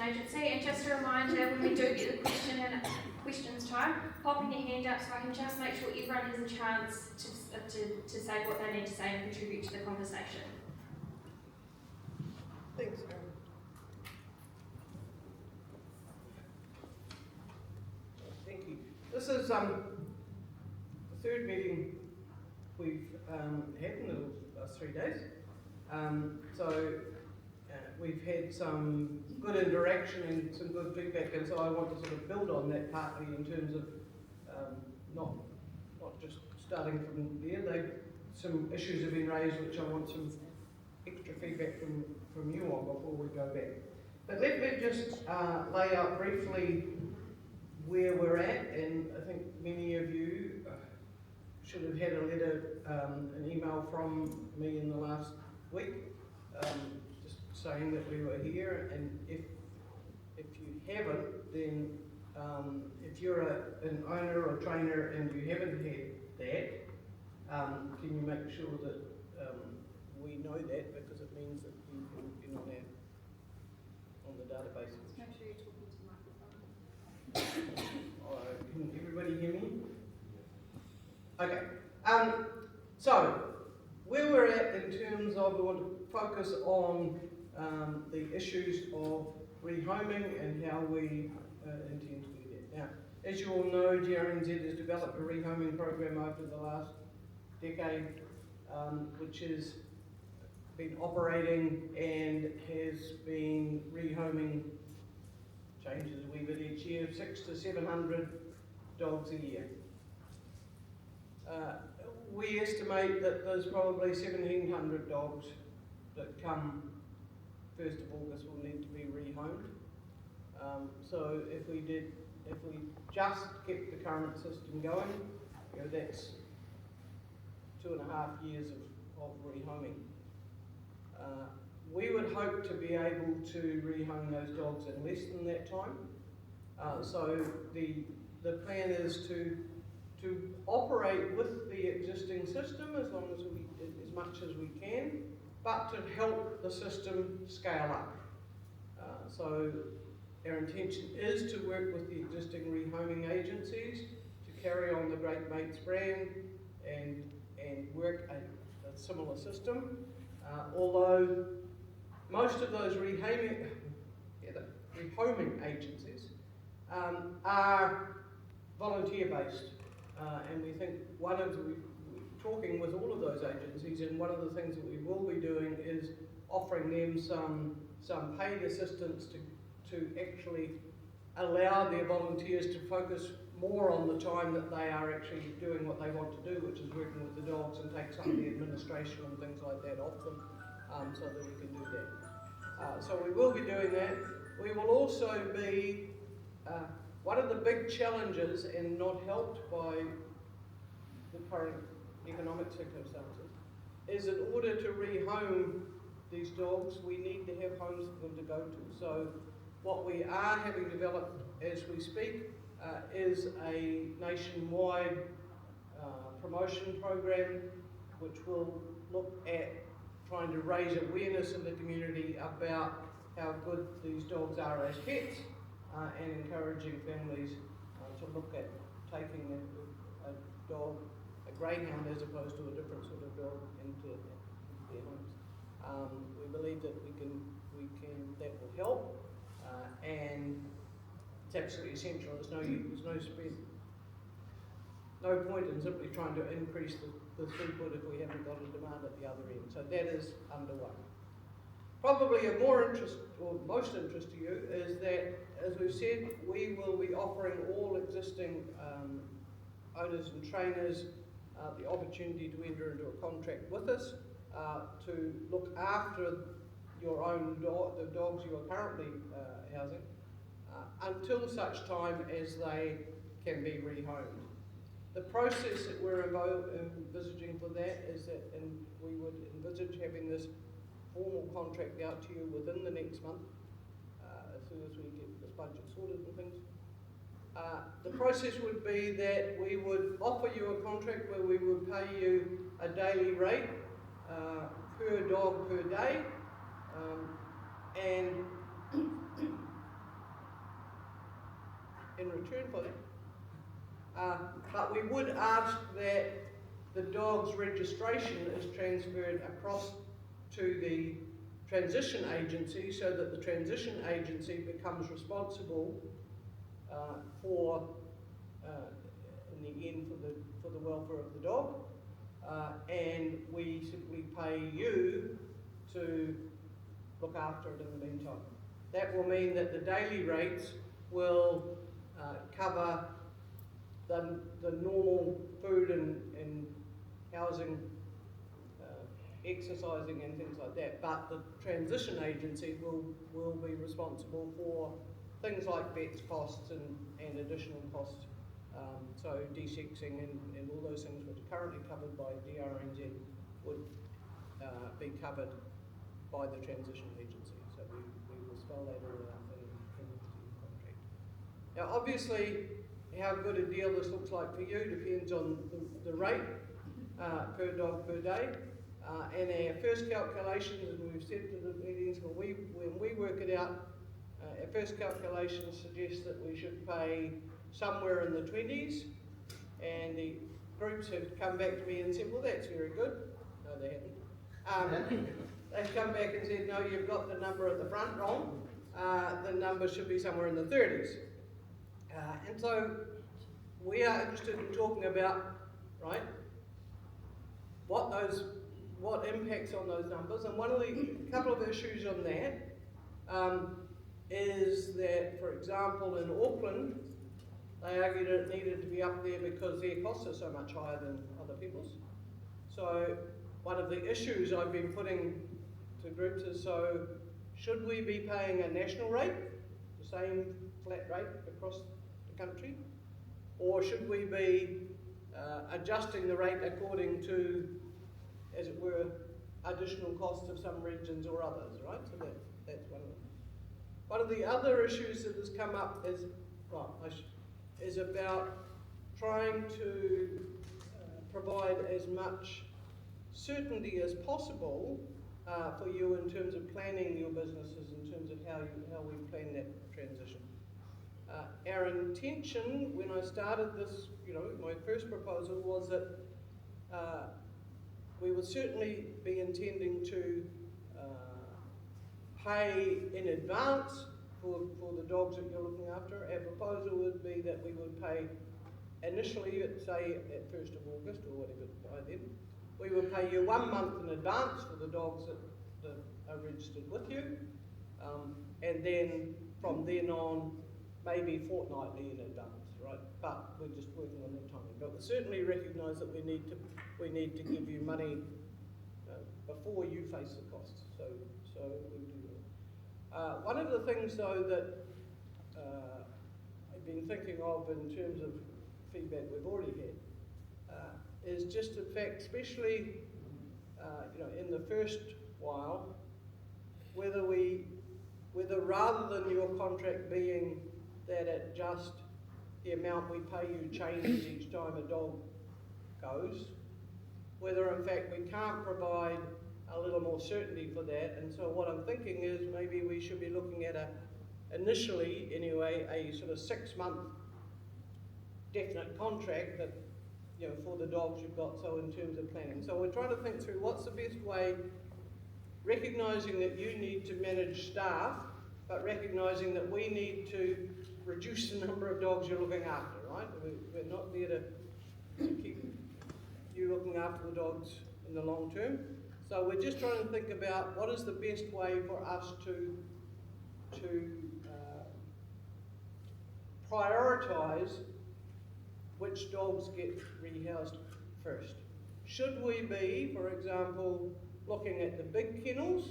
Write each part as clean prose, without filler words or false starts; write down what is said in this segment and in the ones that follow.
agency. And just a reminder, when we do get the questions time, popping your hand up so I can just make sure everyone has a chance to say what they need to say and contribute to the conversation. Thanks, Aaron. Thank you. This is the third meeting we've had in the last 3 days. We've had some good interaction and some good feedback, and so I want to sort of build on that partly in terms of not just starting from there. Some issues have been raised which I want some extra feedback from you on before we go back. But let me just lay out briefly where we're at, and I think many of you should have had a letter, an email from me in the last week, just saying that we were here. And if you haven't, then if you're an owner or trainer and you haven't had that, can you make sure that we know that, because it means that you can be on the database. Make sure you're talking to the microphone. Can everybody hear me? Okay. So where we're at in terms of, we want to focus on the issues of rehoming and how we intend to do that. Now, as you all know, GRNZ has developed a rehoming program over the last decade, which has been operating and has been rehoming, changes a wee bit each year, 600 to 700 dogs a year. We estimate that there's probably 1,700 dogs that come 1st of August will need to be rehomed. So if we just kept the current system going, that's 2.5 years of rehoming. We would hope to be able to rehome those dogs in less than that time. So the plan is to operate with the existing system as much as we can, but to help the system scale up. So our intention is to work with the existing rehoming agencies to carry on the Great Mates brand and work a similar system. Although most of those rehoming agencies are volunteer-based, and we think we're talking with all of those agencies, and one of the things that we will be doing is offering them some paid assistance to actually allow their volunteers to focus more on the time that they are actually doing what they want to do, which is working with the dogs, and take some of the administration and things like that off them, so that we can do that. So we will be doing that. We will also be, one of the big challenges, and not helped by the current economic circumstances, is in order to rehome these dogs, we need to have homes for them to go to. So what we are having developed as we speak is a nationwide promotion program, which will look at trying to raise awareness in the community about how good these dogs are as pets, and encouraging families to look at taking a dog, a greyhound, as opposed to a different sort of dog, into their homes. We believe that that will help, and it's absolutely essential. There's no point in simply trying to increase the throughput if we haven't got a demand at the other end. So that is underway. Probably of more interest, or most interest to you, is that, as we've said, we will be offering all existing owners and trainers the opportunity to enter into a contract with us to look after your own the dogs you are currently housing until such time as they can be rehomed. The process that we're envisaging for that is that, and we would envisage having this formal contract out to you within the next month, as soon as we get this budget sorted and things. The process would be that we would offer you a contract where we would pay you a daily rate per dog per day, and return for that. But we would ask that the dog's registration is transferred across to the transition agency so that the transition agency becomes responsible for, in the end, for the welfare of the dog, and we simply pay you to look after it in the meantime. That will mean that the daily rates will cover the normal food and housing, exercising and things like that, but the transition agency will be responsible for things like vets costs and additional costs, so desexing and all those things which are currently covered by DRNZ would be covered by the transition agency. So we will spell that all out in the contract. Now obviously how good a deal this looks like for you depends on the rate per dog per day. And our first calculations, and we've said to the meetings, when we work it out, our first calculations suggest that we should pay somewhere in the 20s, and the groups have come back to me and said, well, that's very good. No, they haven't. They've come back and said, no, you've got the number at the front wrong. The number should be somewhere in the 30s. And so we are interested in talking about, right, what impacts on those numbers. And one of the couple of issues on that is that, for example, in Auckland, they argued it needed to be up there because their costs are so much higher than other people's. So one of the issues I've been putting to groups is, so should we be paying a national rate, the same flat rate across the country, or should we be adjusting the rate according to, as it were, additional costs of some regions or others, right? So that's one of them. One of the other issues that has come up is about trying to provide as much certainty as possible for you in terms of planning your businesses, in terms of how we plan that transition. Our intention when I started this, my first proposal was that we would certainly be intending to pay in advance for the dogs that you're looking after. Our proposal would be that we would pay initially, say at 1st of August or whatever by then, we would pay you 1 month in advance for the dogs that are registered with you, and then from then on, maybe fortnightly in advance, right? But we're just working on that timing. But we certainly recognise that we need to give you money before you face the costs. So we do that. One of the things though that I've been thinking of in terms of feedback we've already had is just the fact, especially in the first while, whether rather than your contract being that at just the amount we pay you changes each time a dog goes, whether in fact we can't provide a little more certainty for that. And so what I'm thinking is maybe we should be looking at initially anyway, a sort of 6-month definite contract that, for the dogs you've got, so in terms of planning. So we're trying to think through what's the best way, recognising that you need to manage staff, but recognising that we need to reduce the number of dogs you're looking after, right? We're not there to keep you looking after the dogs in the long term. So we're just trying to think about what is the best way for us to prioritise which dogs get rehoused first. Should we be, for example, looking at the big kennels?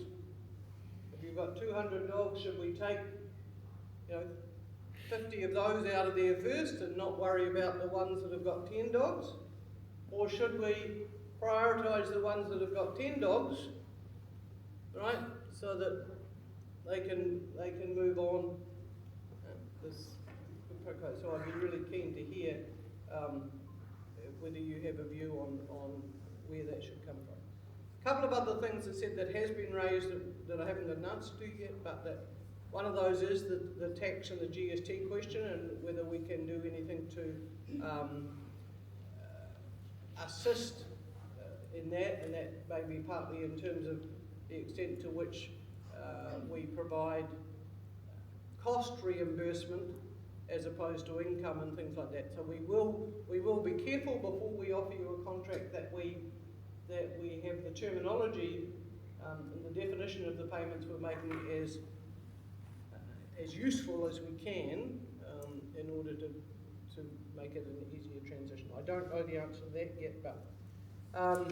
If you've got 200 dogs, should we take 50 of those out of there first and not worry about the ones that have got 10 dogs? Or should we prioritise the ones that have got 10 dogs, right, so that they can move on? So I'd be really keen to hear whether you have a view on where that should come from. A couple of other things that said that has been raised that I haven't got an answer to yet, but that One of those is the tax and the GST question, and whether we can do anything to assist in that, and that may be partly in terms of the extent to which we provide cost reimbursement as opposed to income and things like that. So we will be careful before we offer you a contract that we have the terminology and the definition of the payments we're making as useful as we can in order to make it an easier transition. I don't know the answer to that yet, but I'm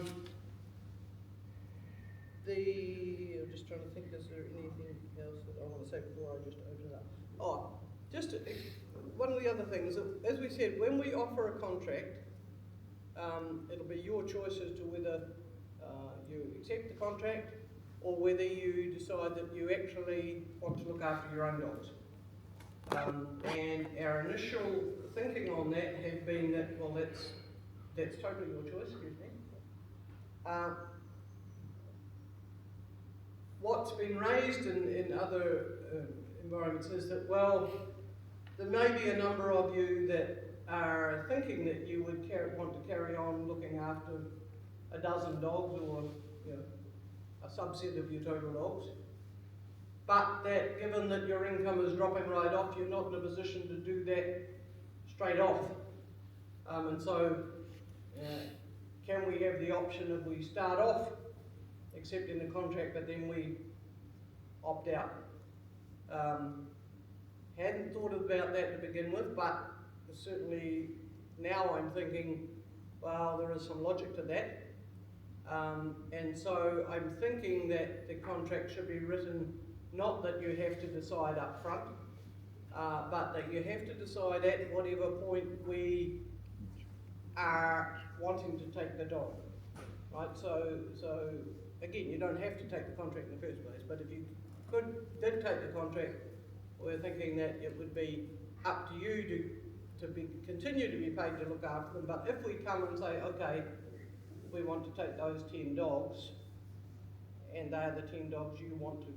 just trying to think, is there anything else that I want to say before I just open it up? Oh, just one of the other things, as we said, when we offer a contract, it'll be your choice as to whether you accept the contract or whether you decide that you actually want to look after your own dogs. And our initial thinking on that has been that, well, that's totally your choice, excuse me. What's been raised in other environments is that, well, there may be a number of you that are thinking that you would want to carry on looking after a dozen dogs, or a subset of your total dogs, but that given that your income is dropping right off, you're not in a position to do that straight off. And so can we have the option of we start off accepting the contract but then we opt out? Hadn't thought about that to begin with, but certainly now I'm thinking, well, there is some logic to that. And so I'm thinking that the contract should be written not that you have to decide up front, but that you have to decide at whatever point we are wanting to take the dog, right? So again, you don't have to take the contract in the first place, but if you did take the contract, we're thinking that it would be up to you to continue to be paid to look after them. But if we come and say, okay, we want to take those 10 dogs, and they are the 10 dogs you want to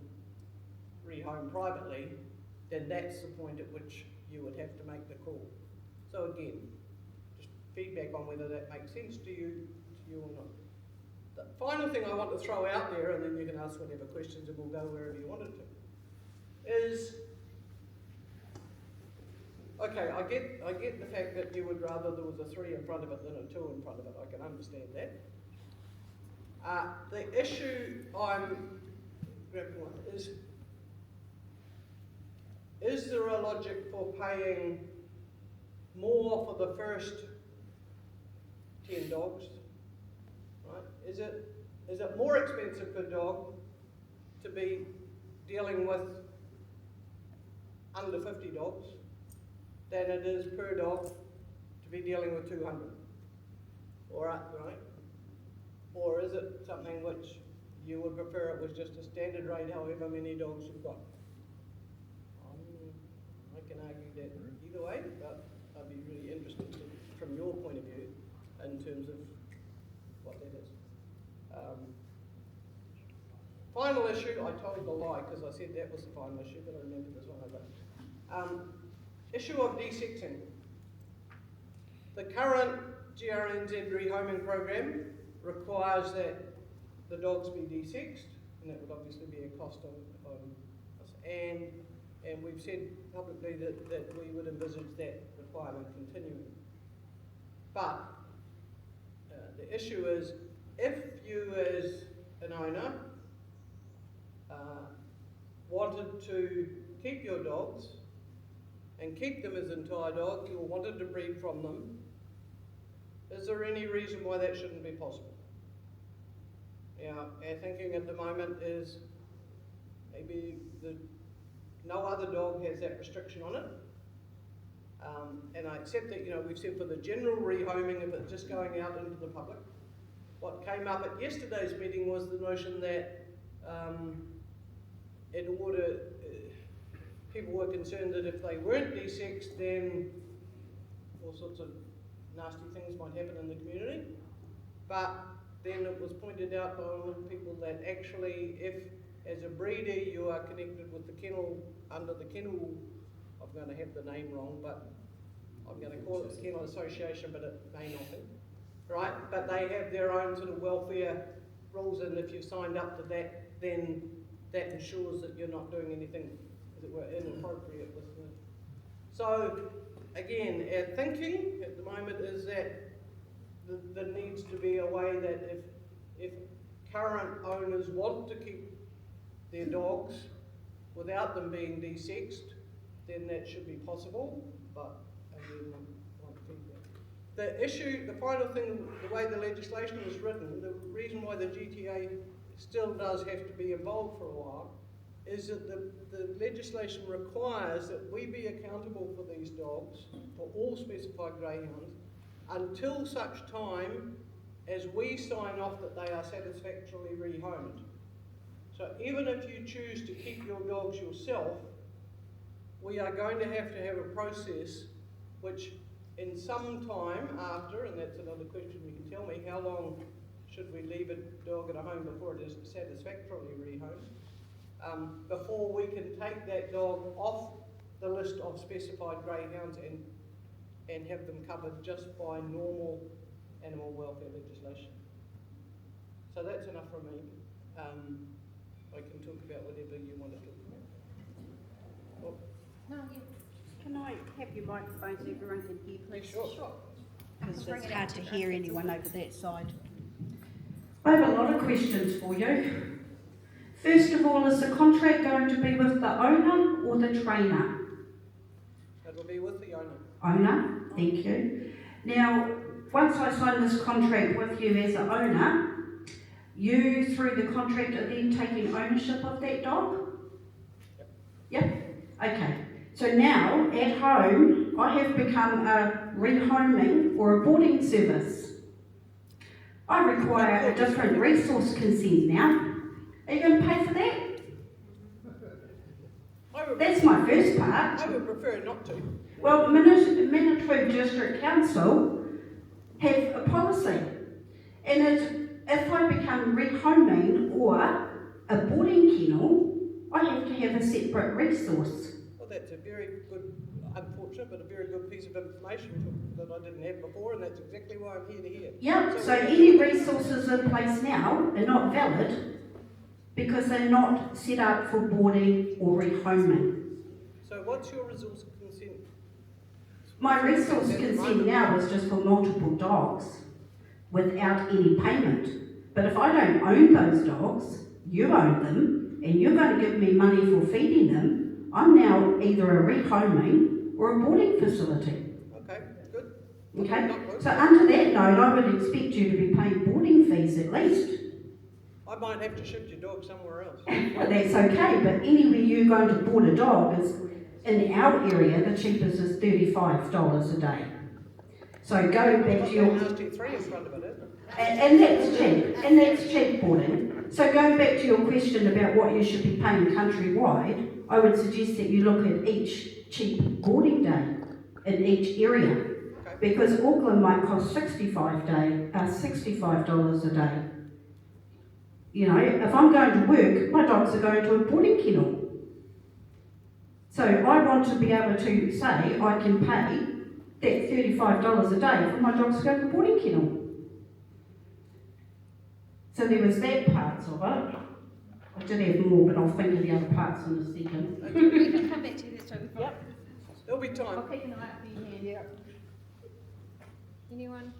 rehome privately, then that's the point at which you would have to make the call. So again, just feedback on whether that makes sense to you or not. The final thing I want to throw out there, and then you can ask whatever questions and we'll go wherever you want it to, is, okay, I get the fact that you would rather there was a 3 in front of it than a 2 in front of it. I can understand that. The issue I'm grappling with is there a logic for paying more for the first 10 dogs? Right? Is it more expensive per dog to be dealing with under 50 dogs than it is per dog to be dealing with 200? Or right? Or is it something which you would prefer it was just a standard rate, however many dogs you've got? I can argue that either way, but I'd be really interested from your point of view in terms of what that is. Final issue, I told the lie because I said that was the final issue, but I remember this one over. Issue of desexing. The current GRNZ rehoming program requires that the dogs be desexed, and that would obviously be a cost on us. And we've said publicly that we would envisage that requirement continuing. But the issue is, if you as an owner wanted to keep your dogs and keep them as entire dogs, or wanted to breed from them, is there any reason why that shouldn't be possible? Our thinking at the moment is maybe no other dog has that restriction on it. And I accept that, we've said for the general rehoming, if it's just going out into the public. What came up at yesterday's meeting was the notion that people were concerned that if they weren't desexed, then all sorts of nasty things might happen in the community. But then it was pointed out by a lot of people that actually, As a breeder, you are connected with the kennel, under the kennel, I'm going to have the name wrong, but I'm going to call it the Kennel Association, but it may not be, right? But they have their own sort of welfare rules, and if you've signed up to that, then that ensures that you're not doing anything that were inappropriate with them. So, again, our thinking at the moment is that there needs to be a way that if current owners want to keep their dogs without them being desexed, then that should be possible, but again, I won't think that. The issue, the final thing, the way the legislation is written, the reason why the GTA still does have to be involved for a while, is that the legislation requires that we be accountable for these dogs, for all specified greyhounds, until such time as we sign off that they are satisfactorily rehomed. So even if you choose to keep your dogs yourself, we are going to have a process which in some time after, and that's another question you can tell me, how long should we leave a dog at a home before it is satisfactorily rehomed, before we can take that dog off the list of specified greyhounds and have them covered just by normal animal welfare legislation. So that's enough from me. I can talk about whatever you want to talk about. Oh. No, you. Can I have your microphone so everyone can hear, please? Sure. Because Bring it's it hard up to to hear us. anyone over that side. I have a lot of questions for you. First of all, is the contract going to be with the owner or the trainer? It'll be with the owner. Owner, thank you. Now, once I sign this contract with you as an owner, you, through the contract, are then taking ownership of that dog? Yep. Okay. So now, at home, I have become a rehoming or a boarding service. I require a different resource consent now. Are you going to pay for that? That's my first part. I would prefer not to. Well, Minitru District Council have a policy, and if I become rehoming or a boarding kennel, I have to have a separate resource. Well, that's a very good, unfortunate, but a very good piece of information that I didn't have before, and that's exactly why I'm here to hear. Yeah, so any resources in place now are not valid because they're not set up for boarding or rehoming. So what's your resource consent? My resource consent now is just for multiple dogs without any payment. But if I don't own those dogs, you own them, and you're going to give me money for feeding them, I'm now either a rehoming or a boarding facility. Okay, good. Okay? So under that note, I would expect you to be paying boarding fees at least. I might have to ship your dog somewhere else. Well, that's okay, but anywhere you're going to board a dog is, in our area, the cheapest is $35 a day. So go back to your... Nasty three in front of it, isn't it? And that's cheap boarding. So going back to your question about what you should be paying countrywide, I would suggest that you look at each cheap boarding day in each area. Okay. Because Auckland might cost $65 a day. You know, if I'm going to work, my dogs are going to a boarding kennel. So I want to be able to say I can pay that $35 a day for my dogs to go to a boarding kennel. So there was that part of it. I did have more, but I'll think of the other parts in a second. We can come back to this topic. Yep. There'll be time. I'll keep an eye out for your hand. Yeah. Anyone?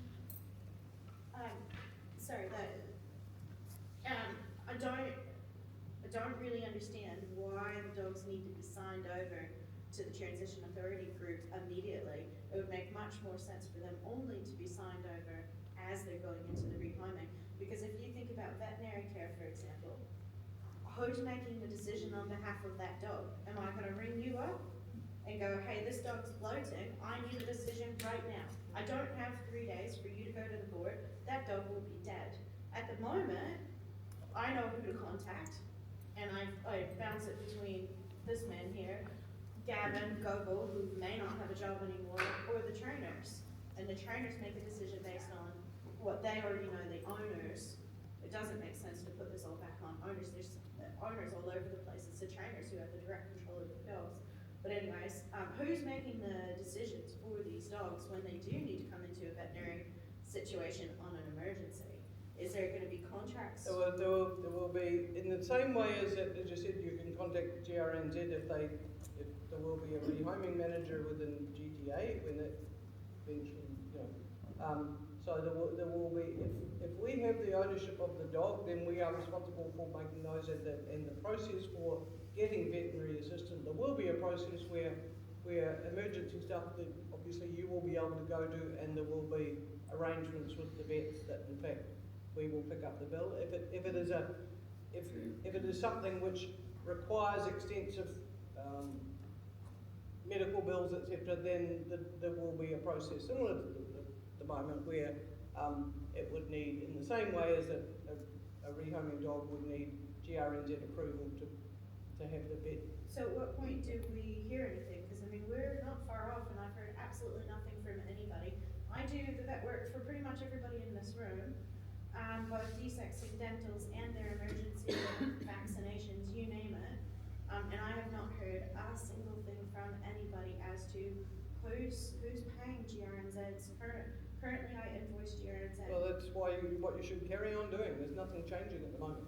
Sorry, I don't really understand why the dogs need to be signed over to the Transition Authority group immediately. It would make much more sense for them only to be signed over as they're going into the rehoming. Because if you think about veterinary care, for example, who's making the decision on behalf of that dog? Am I going to ring you up and go, hey, this dog's bloating, I need a decision right now. I don't have 3 days for you to go to the board, that dog will be dead. At the moment, I know who to contact, and I bounce it between this man here, Gavin, Gogol, who may not have a job anymore, or the trainers. And the trainers make a decision based on what they already know the owner's it doesn't make sense to put this all back on owners. There's owners all over the place. It's the trainers who have the direct control of the dogs. But anyways, who's making the decisions for these dogs when they do need to come into a veterinary situation on an emergency? Is there going to be contracts? There will be, in the same way as you said, you can contact GRNZ if there will be a rehoming manager within GTA when it eventually, so there will be, if we have the ownership of the dog, then we are responsible for making those and the process for getting veterinary assistance. There will be a process where emergency stuff that obviously you will be able to go to, and there will be arrangements with the vets that in fact we will pick up the bill. If it is something which requires extensive medical bills, etc., then there will be a process similar to the moment where it would need, in the same way as a rehoming dog would need GRNZ approval to have the vet. So at what point do we hear anything? Because I mean, we're not far off, and I've heard absolutely nothing from anybody. I do the vet work for pretty much everybody in this room, both desexing dentals and their emergency vaccinations, you name it. And I have not heard a single thing from anybody as to who's paying GRNZs. Currently, I invoice GRNZ. Well, that's what you should carry on doing. There's nothing changing at the moment.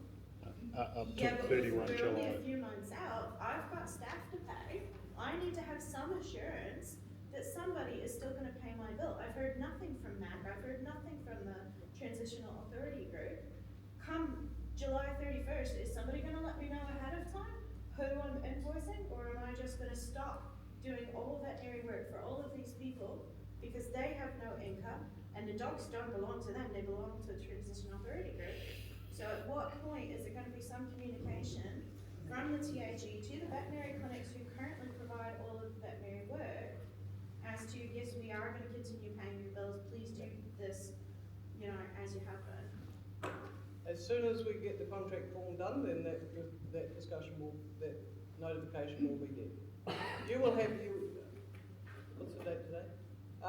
Up to Yeah, but 31 we're only July. a few months out. I've got staff to pay. I need to have some assurance that somebody is still gonna pay my bill. I've heard nothing from MAC. I've heard nothing from the Transitional Authority Group. Come July 31st, is somebody gonna let me know ahead of time who I'm invoicing, or am I just gonna stop doing all veterinary work for all of these people because they have no income and the dogs don't belong to them, they belong to the Transitional Authority Group? So at what point is there going to be some communication from the TAG to the veterinary clinics who currently provide all of the veterinary work as to, yes, we are going to continue paying your bills, please do this, as you have been? As soon as we get the contract form done, then that notification will be there. You will have, what's the date today? I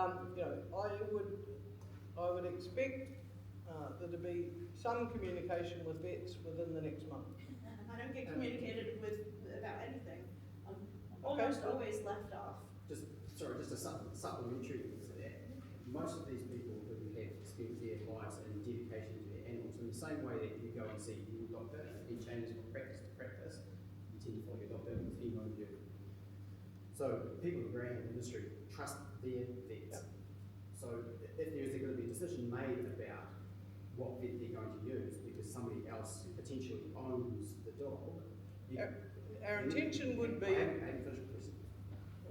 would expect there to be some communication with vets within the next month. I don't get communicated with about anything. I'm Okay. almost always left off. Just a supplementary to that. Most of these people who have spent their lives in dedication to their animals, in the same way that you go and see your doctor, and he changes from practice to practice, you tend to follow your doctor because he knows you. So people in the greyhound industry trust their vets. So if there is going to be a decision made about what vet they're going to use because somebody else potentially owns the dog, Our intention would be. I haven't finished the question.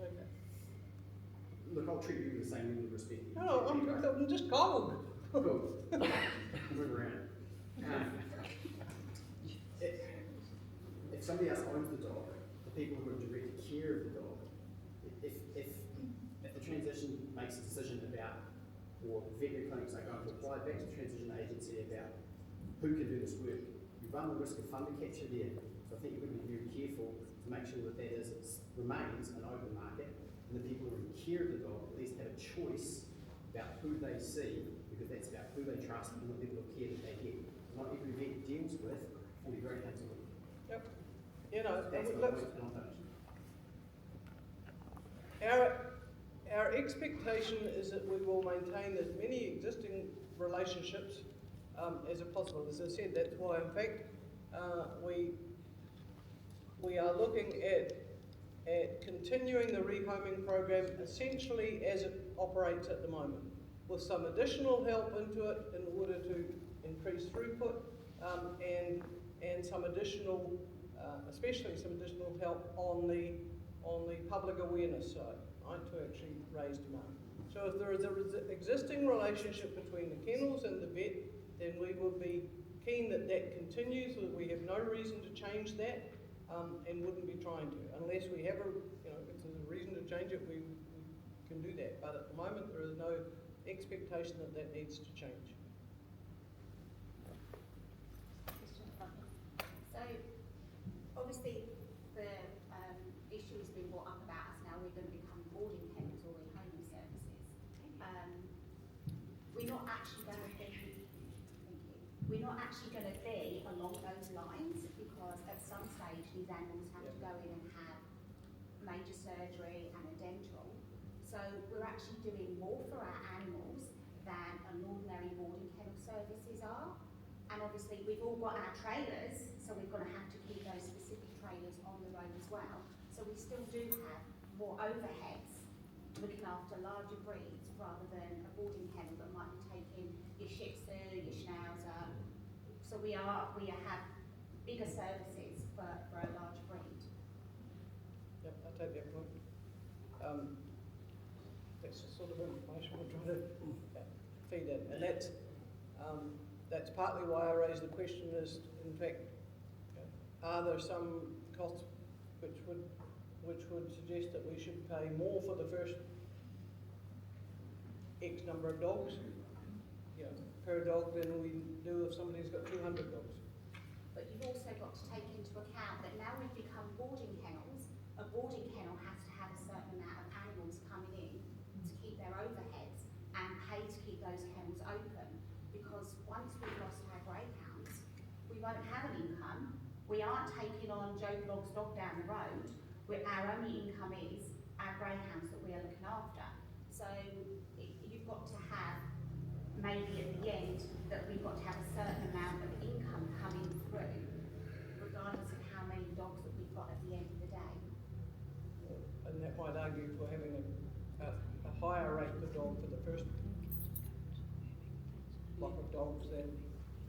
Okay. Look, I'll treat you with the same level of respect. No, I'm just cold. Cool. Move around. If somebody else owns the dog, the people who have direct care of the dog, if the transition makes a decision about, or veterinary clinics are going to apply back to the transition agency about who can do this work, you run the risk of funder capture there. So I think you've got to be very careful to make sure that remains an open market, and the people who are in care of the dog at least have a choice about who they see, because that's about who they trust and the level of care that they get. Not every vet deals with 40 greyhounds a week. Yep. That's the let's, most connotation. our expectation is that we will maintain as many existing relationships as possible. As I said, that's why in fact we are looking at continuing the rehoming program essentially as it operates at the moment, with some additional help into it in order to increase throughput and some additional, especially some additional help on the public awareness side, right, to actually raise demand. So if there is an existing relationship between the kennels and the vet, then we would be keen that that continues, that we have no reason to change that, and wouldn't be trying to. Unless we have if there's a reason to change it, we can do that. But at the moment, there is no expectation that that needs to change. So, obviously, the issue has been brought up about us now. We're going to become boarding kennels or rehoming services. We're not actually going to be. We're not actually going to be along those lines, because at some stage these animals have to go in and have major surgery and a dental. So we're actually doing more for our animals than an ordinary boarding kennel services are. And obviously we've all got our trailers, so we're going to have to keep those specific trailers on the road as well. So we still do have more overheads looking after larger breeds rather than a boarding kennel that might be taking your Shih Tzu, your Schnauzer. So we have bigger services for a large breed. Yep, I take that point. That's the sort of information we're trying to feed in, and that's partly why I raised the question is, in fact, are there some costs which would suggest that we should pay more for the first X number of dogs, per dog than we do if somebody's got 200 dogs? But you've also got to take into account that now we've become boarding kennels. A boarding kennel has to have a certain amount of animals coming in to keep their overheads and pay to keep those kennels open. Because once we've lost our greyhounds, we won't have an income. We aren't taking on Joe Blogg's dog down the road. Our only income is our greyhounds that we are looking after. So you've got to have, maybe at the end, that we've got to have a certain amount of income coming through, regardless of how many dogs that we've got at the end of the day. And that might argue for having a higher rate per dog for the first block of dogs than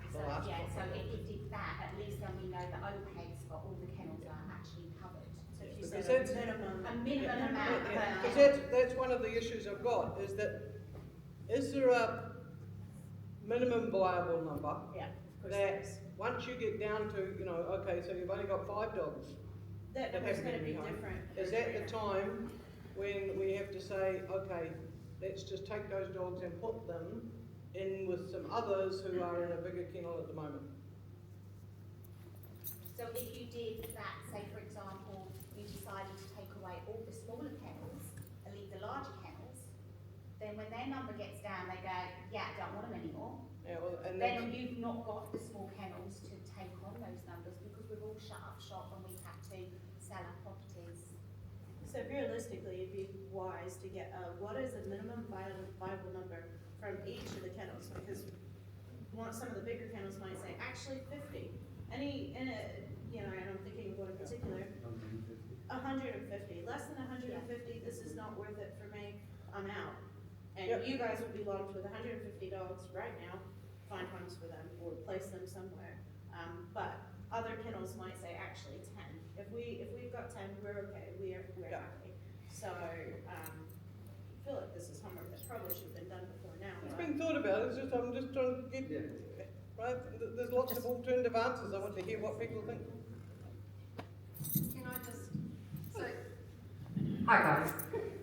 the So last yeah, block so of if dogs. we did that, at least then we know the overheads for all the kennels are actually covered. So if you Because said that's- a minimum. A minimum amount per Because that's one of the issues I've got, is that, is there a minimum viable number Yeah, of course there that is. once you get down to, okay, so you've only got 5 dogs, That that number's have gonna been be behind. different. Is that the time when we have to say, okay, let's just take those dogs and put them in with some others who are in a bigger kennel at the moment? So if you did that, say for example, you decided to take away all the smaller kennels and leave the larger kennels, then when their number gets down, they go, yeah, I don't want them anymore. Yeah, well, and Then you've not got the small kennels to take on those numbers because we've all shut up shop and we've had to sell our properties. So realistically, it'd be wise to get what is a minimum viable number from each of the kennels, because some of the bigger kennels might say, actually 50. And I'm thinking of one in particular, 150, less than 150, this is not worth it for me, I'm out. And Yep. you guys would be lumped with 150 dogs right now, find homes for them or place them somewhere. But other kennels might say actually 10. If we've got 10, we're okay, we're Yep. happy. So, I feel like this is homework that probably should have been done before now. it's but- been thought about, I'm just trying to get, right, there's lots of alternative answers, I want to hear what people think. Can I just, hi guys.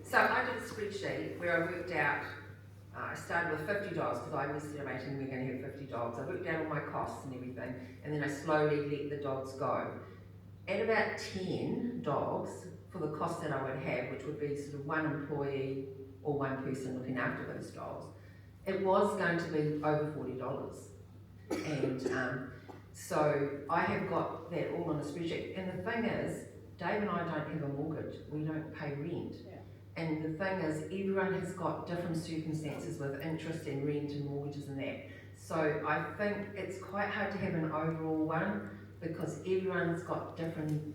So I did a spreadsheet where I worked out, I started with 50 dogs because I was estimating we're going to have 50 dogs. I worked out all my costs and everything, and then I slowly let the dogs go. At about 10 dogs, for the cost that I would have, which would be sort of one employee or one person looking after those dogs, it was going to be over $40. And so I have got that all on a spreadsheet. And the thing is, Dave and I don't have a mortgage. We don't pay rent. Yeah. And the thing is, everyone has got different circumstances with interest and rent and mortgages and that. So I think it's quite hard to have an overall one because everyone's got different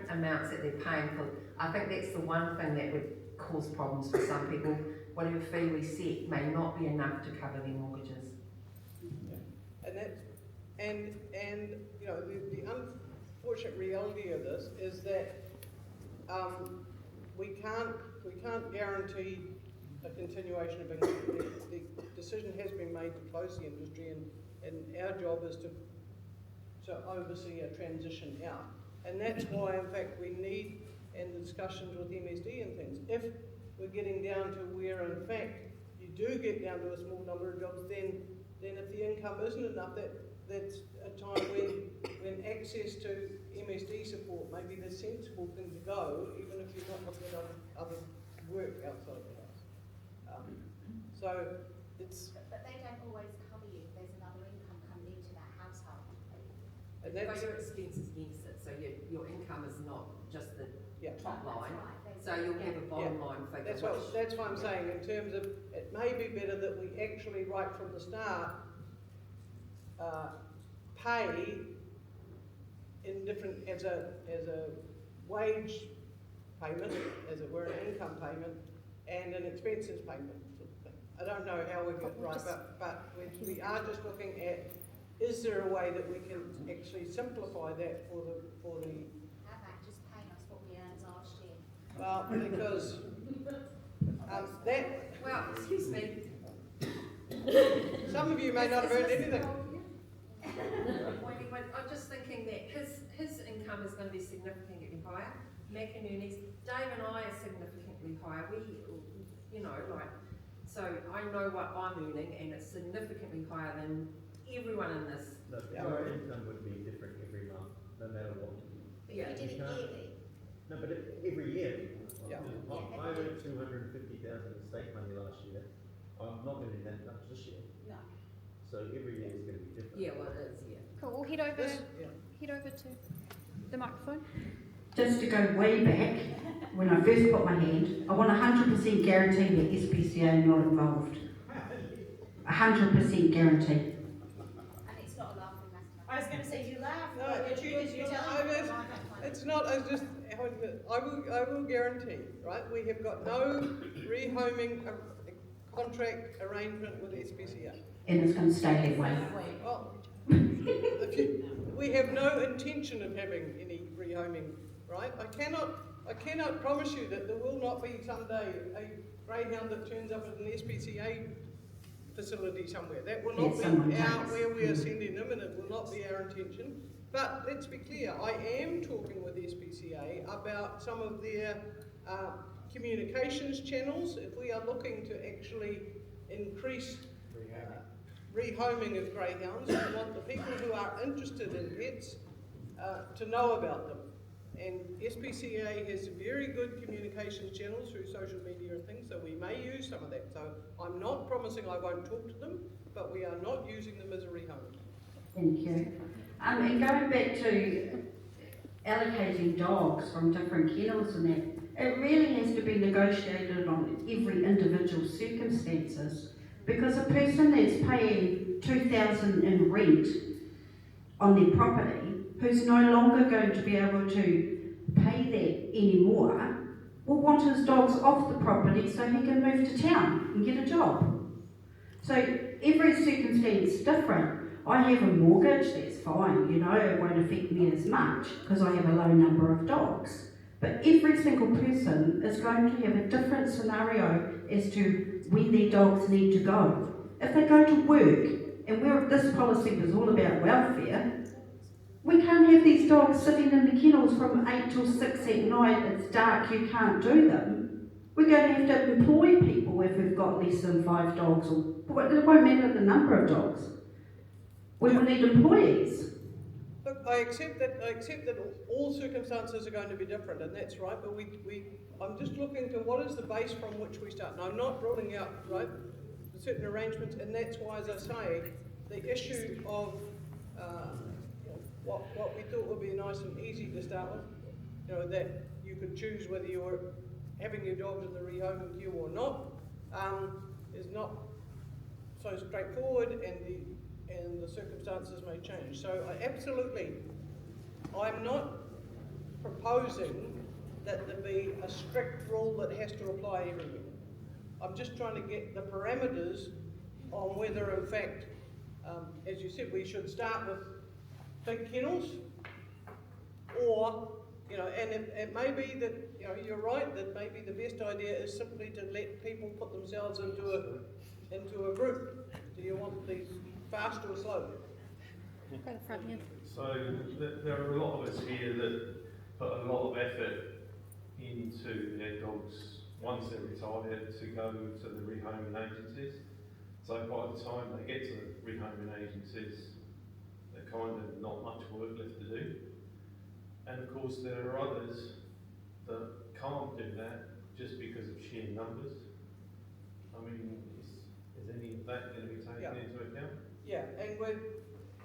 amounts that they're paying for. I think that's the one thing that would cause problems for some people. Whatever fee we set may not be enough to cover their mortgages. And the unfortunate reality of this is that we can't guarantee a continuation of income. The decision has been made to close the industry, and our job is to oversee a transition out. And that's why, in fact, we need, in the discussions with MSD and things, if we're getting down to where, in fact, you do get down to a small number of jobs, then if the income isn't enough, that's a time when access to MSD support may be the sensible thing to go, even if you're not looking at other work outside the house. So it's... But they don't always cover you if there's another income coming into that house got your expenses against it, so your income is not just the Yeah. top line, Right, so you'll have a bottom line figure, That's what I'm saying, in terms of, it may be better that we actually, right from the start, pay in different, as a wage payment, as it were, an income payment, and an expenses payment. I don't know how we get it right, but we are just looking at, is there a way that we can actually simplify that for the, How about just paying us what we earned last year? well, because, that, well, excuse me. some of you may not have earned anything. I'm just thinking that his income is going to be significantly higher. McInerney's, Dave and I are significantly higher. So I know what I'm earning, and it's significantly higher than everyone in this. No, your income would be different every month, no matter what. Yeah. We did it yearly. No, but every year. Yeah. I earned 250,000 in state money last year. I'm not earning that much this year. No. So every year is going to be different. Yeah, well, it is, yeah. Cool, we'll head over Yeah. to the microphone. Just to go way back, when I first put my hand, I want 100% guarantee that SPCA are not involved. 100% guarantee. And it's not a laughing matter. I was gonna say, you laugh, No, but the truth is you're no, telling me. it's not, I just, I will guarantee, right, we have got no rehoming contract arrangement with SPCA. And it's going to stay that way. Well, we have no intention of having any rehoming, right? I cannot promise you that there will not be someday a greyhound that turns up at an SPCA facility somewhere. That will not be where we are sending them, and it will not be our intention. But let's be clear, I am talking with SPCA about some of their communications channels. If we are looking to actually increase rehoming of greyhounds, we want the people who are interested in pets to know about them. And SPCA has very good communications channels through social media and things, so we may use some of that. So I'm not promising I won't talk to them, but we are not using them as a rehome. Thank you. And going back to allocating dogs from different kennels and that, it really has to be negotiated on every individual circumstances, because a person that's paying $2,000 in rent on their property, who's no longer going to be able to pay that anymore, will want his dogs off the property so he can move to town and get a job. So every circumstance is different. I have a mortgage, that's fine, it won't affect me as much because I have a low number of dogs. But every single person is going to have a different scenario as to when their dogs need to go. If they go to work, and this policy was all about welfare, we can't have these dogs sitting in the kennels from 8 till 6 at night, it's dark, you can't do them. We're going to have to employ people if we've got less than 5 dogs, or it won't matter the number of dogs. We will need employees. Look, I accept that all circumstances are going to be different, and that's right, but I'm just looking to what is the base from which we start. And I'm not ruling out, right, certain arrangements, and that's why, as I say, the issue of what we thought would be nice and easy to start with, that you could choose whether you were having your dogs in the rehoming queue or not, is not so straightforward, and the circumstances may change. So I'm not proposing that there be a strict rule that has to apply everywhere. I'm just trying to get the parameters on whether, in fact, as you said, we should start with big kennels, or, and it may be that, you're right, that maybe the best idea is simply to let people put themselves into a group. Do you want these fast or slow? Go to the front here. So there are a lot of us here that put a lot of effort into their dogs once they're retired to go to the rehoming agencies. So by the time they get to the rehoming agencies, they're kind of not much work left to do. And of course there are others that can't do that just because of sheer numbers. I mean, is any of that going to be taken into account? Yeah, and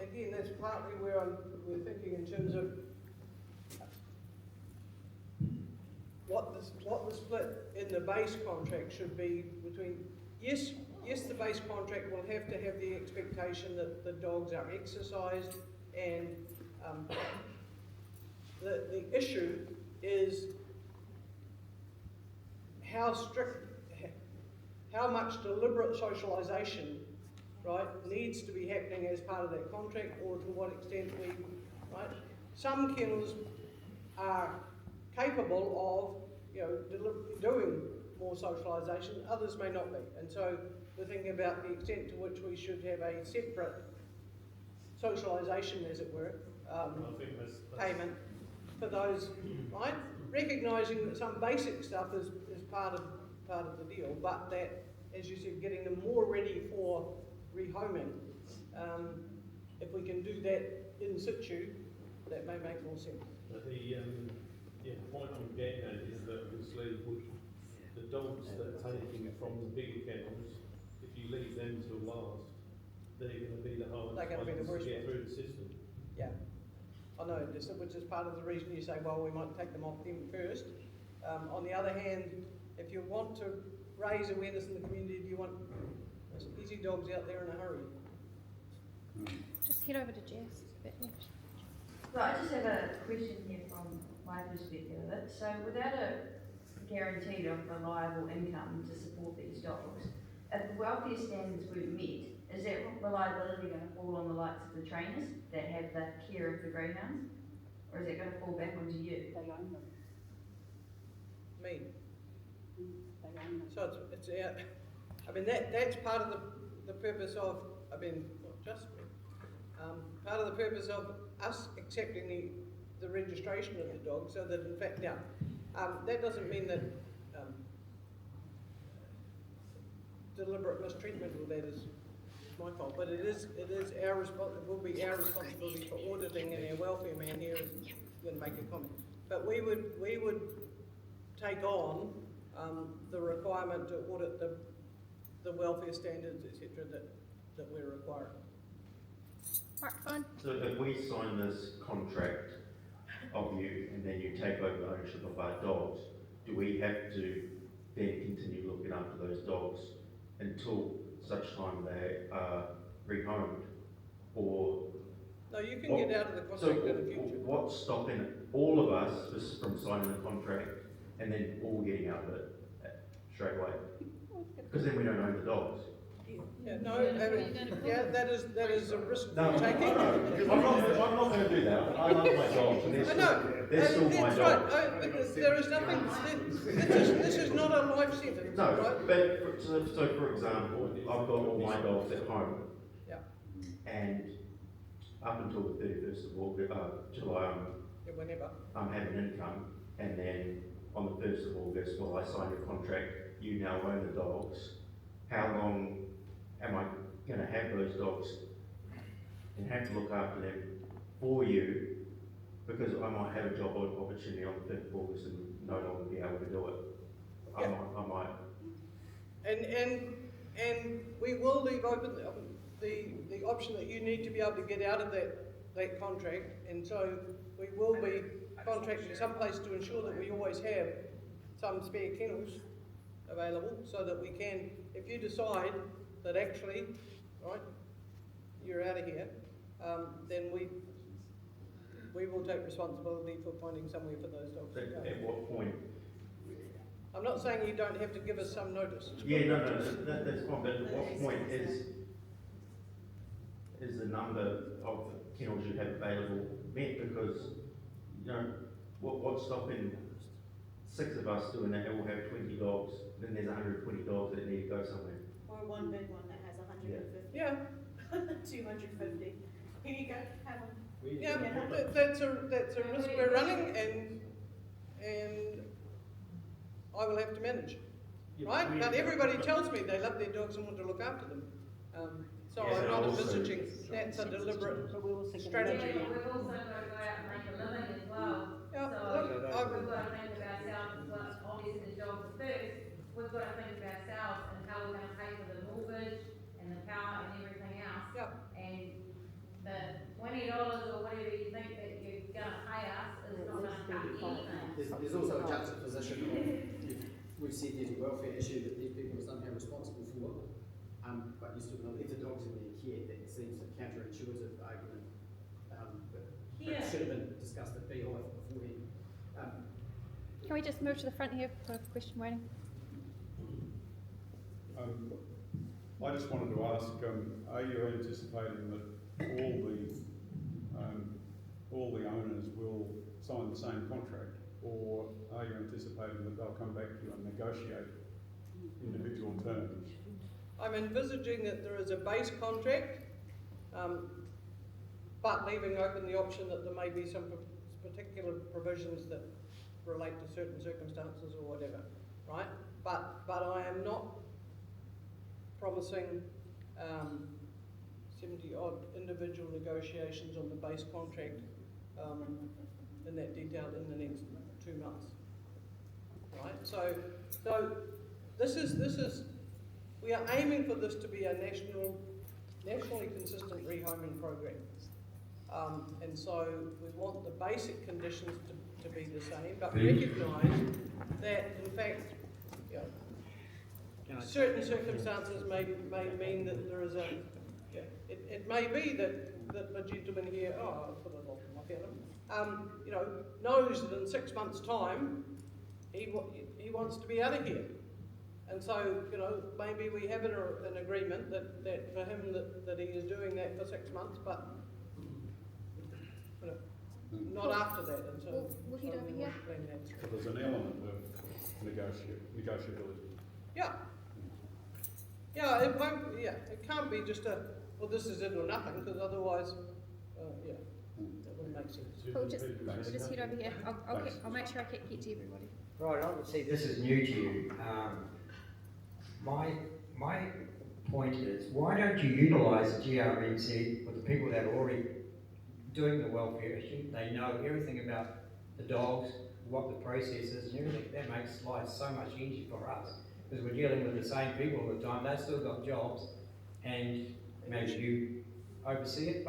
again, that's partly where we're thinking in terms of what the split in the base contract should be between, yes, the base contract will have to have the expectation that the dogs are exercised, and the issue is how much deliberate socialisation, right, needs to be happening as part of that contract, or to what extent we, right? Some kennels are capable of, doing more socialisation, others may not be, and so we're thinking about the extent to which we should have a separate socialisation, as it were, I think that's payment for those, right? Recognising that some basic stuff is part of the deal, but that, as you said, getting them more ready for rehoming, if we can do that in situ, that may make more sense. But the point I'm getting at is that obviously the dogs that are taken from the bigger kennels, if you leave them till last, they're going to be the hardest They're going to be the ones worst to get ones. through the system. Yeah, I know, which is part of the reason you say, well, we might take them off them first. On the other hand, if you want to raise awareness in the community, do you want easy dogs out there in a hurry? Just head over to Jess. So I just have a question here from my perspective of it. So without a guarantee of reliable income to support these dogs, if the welfare standards weren't met, is that reliability going to fall on the likes of the trainers that have the care of the greyhounds? Or is it going to fall back onto you? They own them. Me. They own them. So it's out. I mean, that's part of the purpose of, I mean, not just me, part of the purpose of us accepting the registration of the dog, so that in fact, now, that doesn't mean that deliberate mistreatment or that is my fault, but it is our it will be our responsibility for auditing, and our welfare man here is going to make a comment. But we would take on the requirement to audit the welfare standards, etc., that we're requiring. Microphone. So if we sign this contract of you and then you take over ownership of our dogs, do we have to then continue looking after those dogs until such time they are rehomed? Or No, you can get out of the so contract in the future. what's stopping all of us from signing the contract and then all getting out of it straight away? Because then we don't own the dogs. Yeah, no, I mean, yeah, that is a risk No, we're taking. I'm not going to do that. I love my dogs, and I know, they're still my that's dogs. right. Because there is nothing. This is not a life sentence, No, right? but so for example, I've got all my dogs at home. Yeah. And up until the 31st of August, July, Yeah, whenever. I'm having income, and then on the 1st of August, well, I signed a contract. You now own the dogs. How long am I going to have those dogs and have to look after them for you, because I might have a job opportunity on the 5th of August and no longer be able to do it? Yeah. I might. And we will leave open the option that you need to be able to get out of that contract, and so we will be contracting someplace to ensure that we always have some spare kennels available, so that we can, if you decide that actually, right, you're out of here, then we will take responsibility for finding somewhere for those dogs. At what point? I'm not saying you don't have to give us some notice. Yeah, no, that's fine, but at what point is the number of kennels you have available met? Because, you know, what's stopping 6 of us doing that? We'll have 20 dogs, then there's 120 dogs that need to go somewhere. Or one big one that has 150. Yeah, 250. Here you go, have one. yeah, that's a risk we're running, and I will have to manage, right? But everybody tells me they love their dogs and want to look after them. So Yes, I'm and not also- envisaging that's a deliberate But we will seek a strategy. Yeah, but we've also got to go out and make a living as well. Yeah, So look, we've got to think of ourselves as well. Obviously the dogs are first. We've got to think of ourselves and how we're going to pay for the mortgage and the power and everything else. Yeah. And the there's also a juxtaposition of, if we've said there's a welfare issue that these people are somehow responsible for, but you're still going to leave the dogs in their care. That seems a counterintuitive argument, that perhaps should have been discussed at beehive beforehand. Can we just move to the front here for a question waiting? I just wanted to ask, are you anticipating that all the owners will sign the same contract, or are you anticipating that they'll come back to you and negotiate individual terms? I'm envisaging that there is a base contract, but leaving open the option that there may be some particular provisions that relate to certain circumstances or whatever, right? But I am not promising 70 odd individual negotiations on the base contract in that detail in the next 2 months, right? So this is we are aiming for this to be a nationally consistent rehoming program, and so we want the basic conditions to be the same, but recognise that in fact, you know, certain circumstances may mean that there is a, it may be that the gentleman here, I'll put it off my feeling, you know, knows that in 6 months' time he wants to be out of here, and so, you know, maybe we have an agreement that for him that he is doing that for 6 months, but you know, not after that. And so We'll head over here. So there's an element of negotiability. Yeah. Yeah, it won't. Yeah, it can't be just a, well, this is it or nothing, because otherwise, yeah, that wouldn't make sense. We'll just head over here. I'll make sure I get to everybody. Right, obviously this is new to you. My point is, why don't you utilise GRNZ with the people that are already doing the welfare issue? They know everything about the dogs, what the process is and everything. That makes life so much easier for us, because we're dealing with the same people all the time. They've still got jobs, and maybe you oversee it.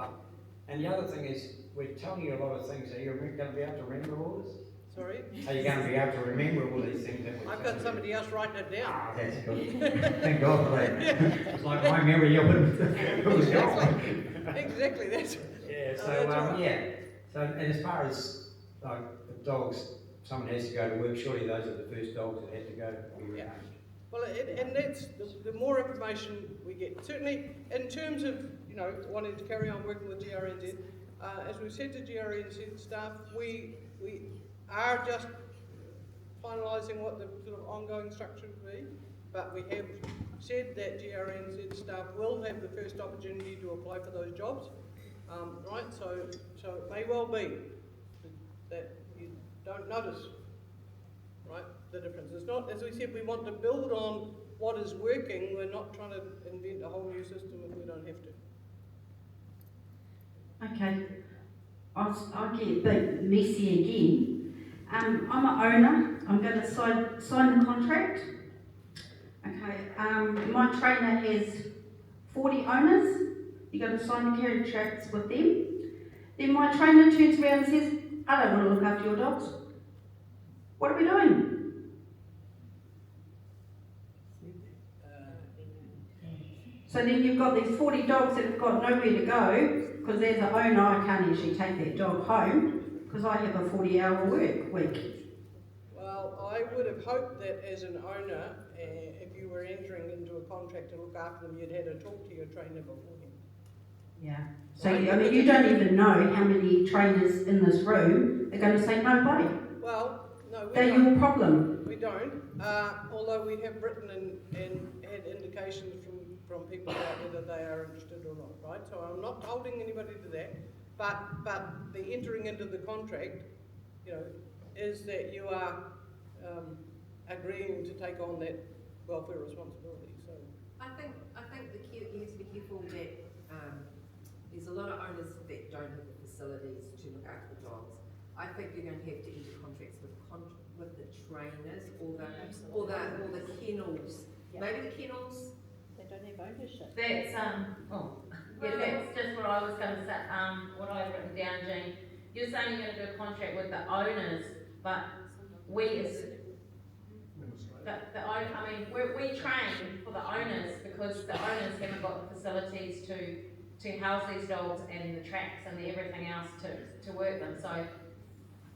And the other thing is, we're telling you a lot of things. Are you going to be able to remember all this? Sorry? Are you going to be able to remember all these things that we're I've got somebody else writing it down. Ah, that's good. Thank God for that. It's like my memory, it was gone. Exactly, that's. Yeah, so, that's right. yeah. So, and as far as, like, the dogs, someone has to go to work, surely those are the first dogs that have to go to be Yeah. Well, and that's, the more information we get, certainly in terms of, you know, wanting to carry on working with GRNZ, as we've said to GRNZ staff, we are just finalising what the sort of ongoing structure will be, but we have said that GRNZ staff will have the first opportunity to apply for those jobs, right? So it may well be that you don't notice, right, the difference. It's not, as we said, we want to build on what is working. We're not trying to invent a whole new system if we don't have to. Okay, I'll get a bit messy again. I'm an owner. I'm going to sign the contract. Okay, my trainer has 40 owners. You're going to sign the contracts with them. Then my trainer turns around and says, I don't want to look after your dogs. What are we doing? So then you've got these 40 dogs that have got nowhere to go, because as an owner I can't actually take that dog home, because I have a 40-hour work week. Well, I would have hoped that as an owner, if you were entering into a contract to look after them, you'd had a talk to your trainer beforehand. Yeah. So, I mean, you don't even know how many trainers in this room are going to say no way. Well, no, we They're don't. your problem. We don't, although we have written and had indications from people about whether they are interested or not, right? So I'm not holding anybody to that, but the entering into the contract, you know, is that you are agreeing to take on that welfare responsibility. So I think you have to be careful that there's a lot of owners that don't have the facilities to look after the dogs. I think you're going to have to enter contracts with the trainers or the kennels. Yeah. Maybe the kennels. They don't have ownership. That's that's just what I was going to say. What I've written down, Jean. You're saying you're going to do a contract with the owners, but we as, I mean, we train for the owners because the owners haven't got the facilities to house these dogs and the tracks and the everything else to work them, so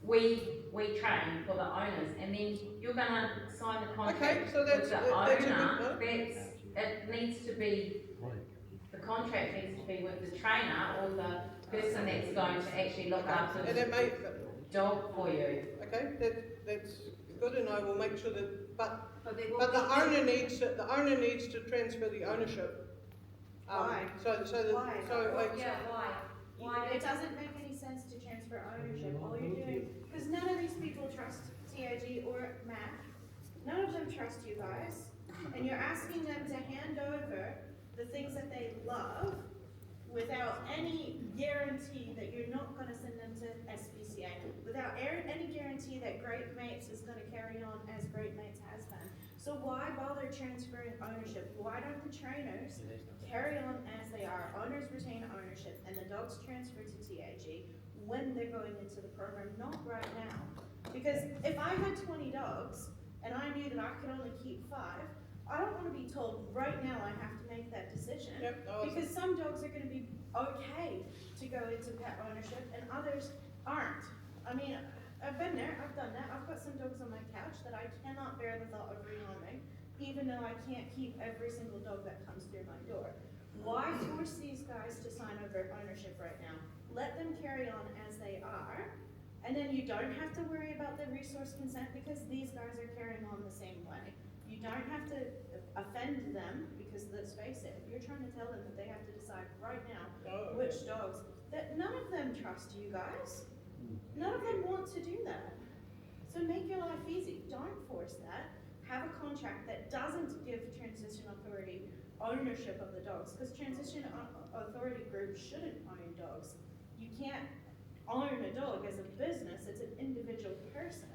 we train for the owners, and then you're gonna sign the contract Okay, so with the that's a good owner, point. it needs to be, the contract needs to be with the trainer or the person that's going to actually look after And the it may, dog for you. okay, that's good to know, we'll make sure that, but there will the be- owner needs to transfer the ownership. Why? So that, Why? so like, Yeah, why? It doesn't make any sense to transfer ownership. All you're doing, because none of these people trust TAG or Matt. None of them trust you guys. And you're asking them to hand over the things that they love without any guarantee that you're not going to send them to SPCA, without any guarantee that Great Mates is going to carry on as Great Mates has been. So why bother transferring ownership? Why don't the trainers carry on as they are, owners retain ownership, and the dogs transfer to TAG when they're going into the program, not right now. Because if I had 20 dogs, and I knew that I could only keep 5, I don't want to be told right now I have to make that decision. Yep, Because some dogs are going to be okay to go into pet ownership, and others aren't. I mean, I've been there, I've done that. I've got some dogs on my couch that I cannot bear the thought of rehoming, even though I can't keep every single dog that comes through my door. Why force these guys to sign over ownership right now? Let them carry on as they are, and then you don't have to worry about the resource consent because these guys are carrying on the same way. You don't have to offend them because, let's face it, if you're trying to tell them that they have to decide right now which dogs, that none of them trust you guys. None of them want to do that. So make your life easy. Don't force that. Have a contract that doesn't give Transition Authority ownership of the dogs, because Transition Authority groups shouldn't own dogs. You can't own a dog as a business, it's an individual person.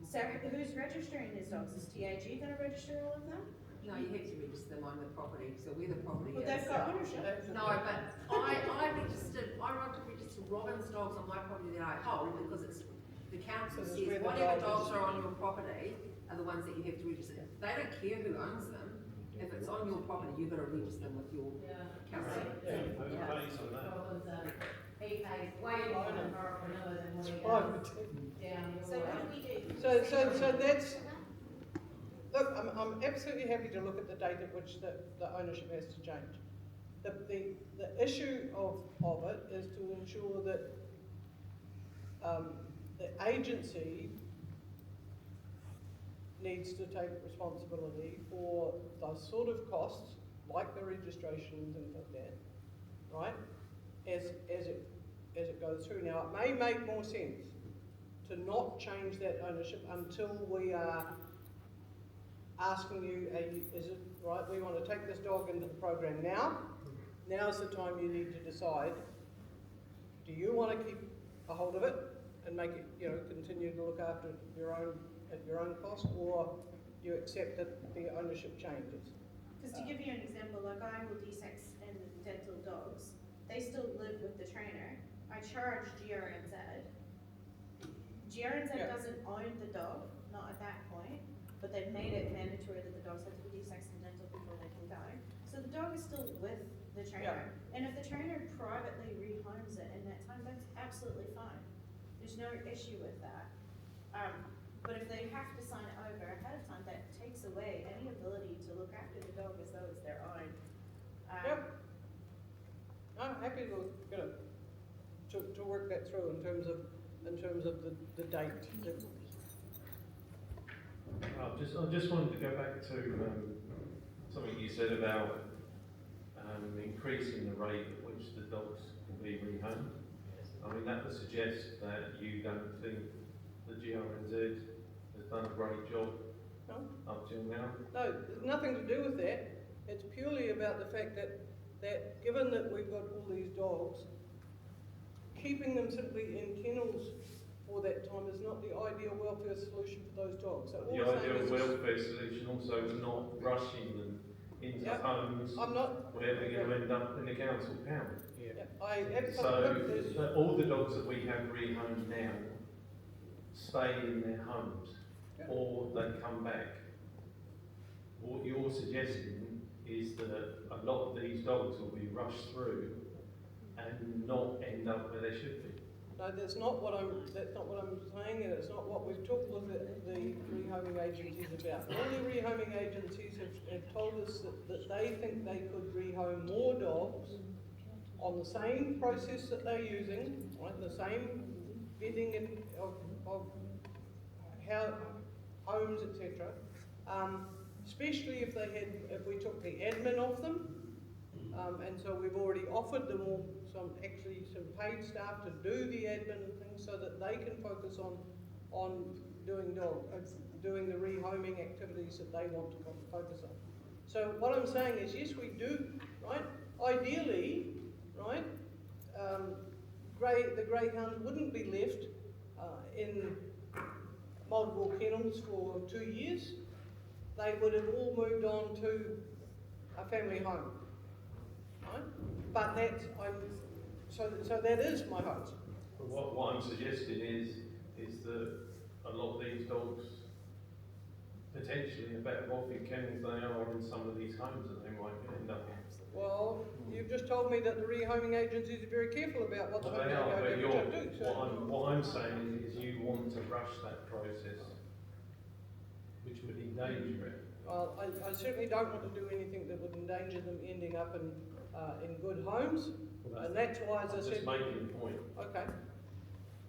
So who's registering these dogs? Is TAG gonna register all of them? No, you have to register them on the property, so where the property Well, is. they've got ownership. No, but I registered Robin's dogs on my property that I hold because it's, the council Because it's says where the whatever dog is. dogs are on your property are the ones that you have to register. They don't care who owns them. If it's on your property, you've got to register them with your council. Who pays for that? He pays way more than than what he private. down your So what do we do? So that's, look, I'm absolutely happy to look at the date at which the ownership has to change. The issue of it is to ensure that the agency needs to take responsibility for those sort of costs, like the registration and things like that, right? As it goes through. Now, it may make more sense to not change that ownership until we are asking you, is it right, we want to take this dog into the program now? Now's the time you need to decide, do you want to keep a hold of it and make it, continue to look after at your own cost, or you accept that the ownership changes? Because to give you an example, like I will D-sex and dental dogs, they still live with the trainer. I charge GRNZ. GRNZ doesn't own the dog, not at that point, but they've made it mandatory that the dogs have to be D-sex and dental before they can go. So the dog is still with the trainer. And if the trainer privately rehomes it in that time, that's absolutely fine. There's no issue with that. But if they have to sign it over ahead of time, that takes away any ability to look after the dog as though it's their own. Yep. I'm happy to work that through in terms of the date. I just wanted to go back to something you said about increasing the rate at which the dogs can be rehomed. I mean, that would suggest that you don't think the GRNZ has done a great job up till now. No, there's nothing to do with that. It's purely about the fact that given that we've got all these dogs, keeping them simply in kennels for that time is not the ideal welfare solution for those dogs. So The ideal welfare solution also is not rushing them into homes where they're going to end up in the council pound. I absolutely. So all the dogs that we have rehomed now stay in their homes, or they come back. What you're suggesting is that a lot of these dogs will be rushed through and not end up where they should be. No, that's not what I'm saying, and it's not what we've talked with the rehoming agencies about. All the rehoming agencies have told us that they think they could rehome more dogs on the same process that they're using, right, the same vetting of how homes, etc. Especially if we took the admin off them, and so we've already offered them all some paid staff to do the admin and things, so that they can focus on doing the rehoming activities that they want to focus on. So what I'm saying is, yes, we do, right? Ideally, right, the greyhounds wouldn't be left in multiple kennels for 2 years. They would have all moved on to a family home, right? But so that is my hope. But what I'm suggesting is that a lot of these dogs potentially are better off in kennels than they are in some of these homes that they might end up in. Well, you've just told me that the rehoming agencies are very careful about what the homes They are, but do. So what I'm saying is you want to rush that process, which would endanger it. well, I certainly don't want to do anything that would endanger them ending up in good homes, and that's why, as I said, just making a point. Okay.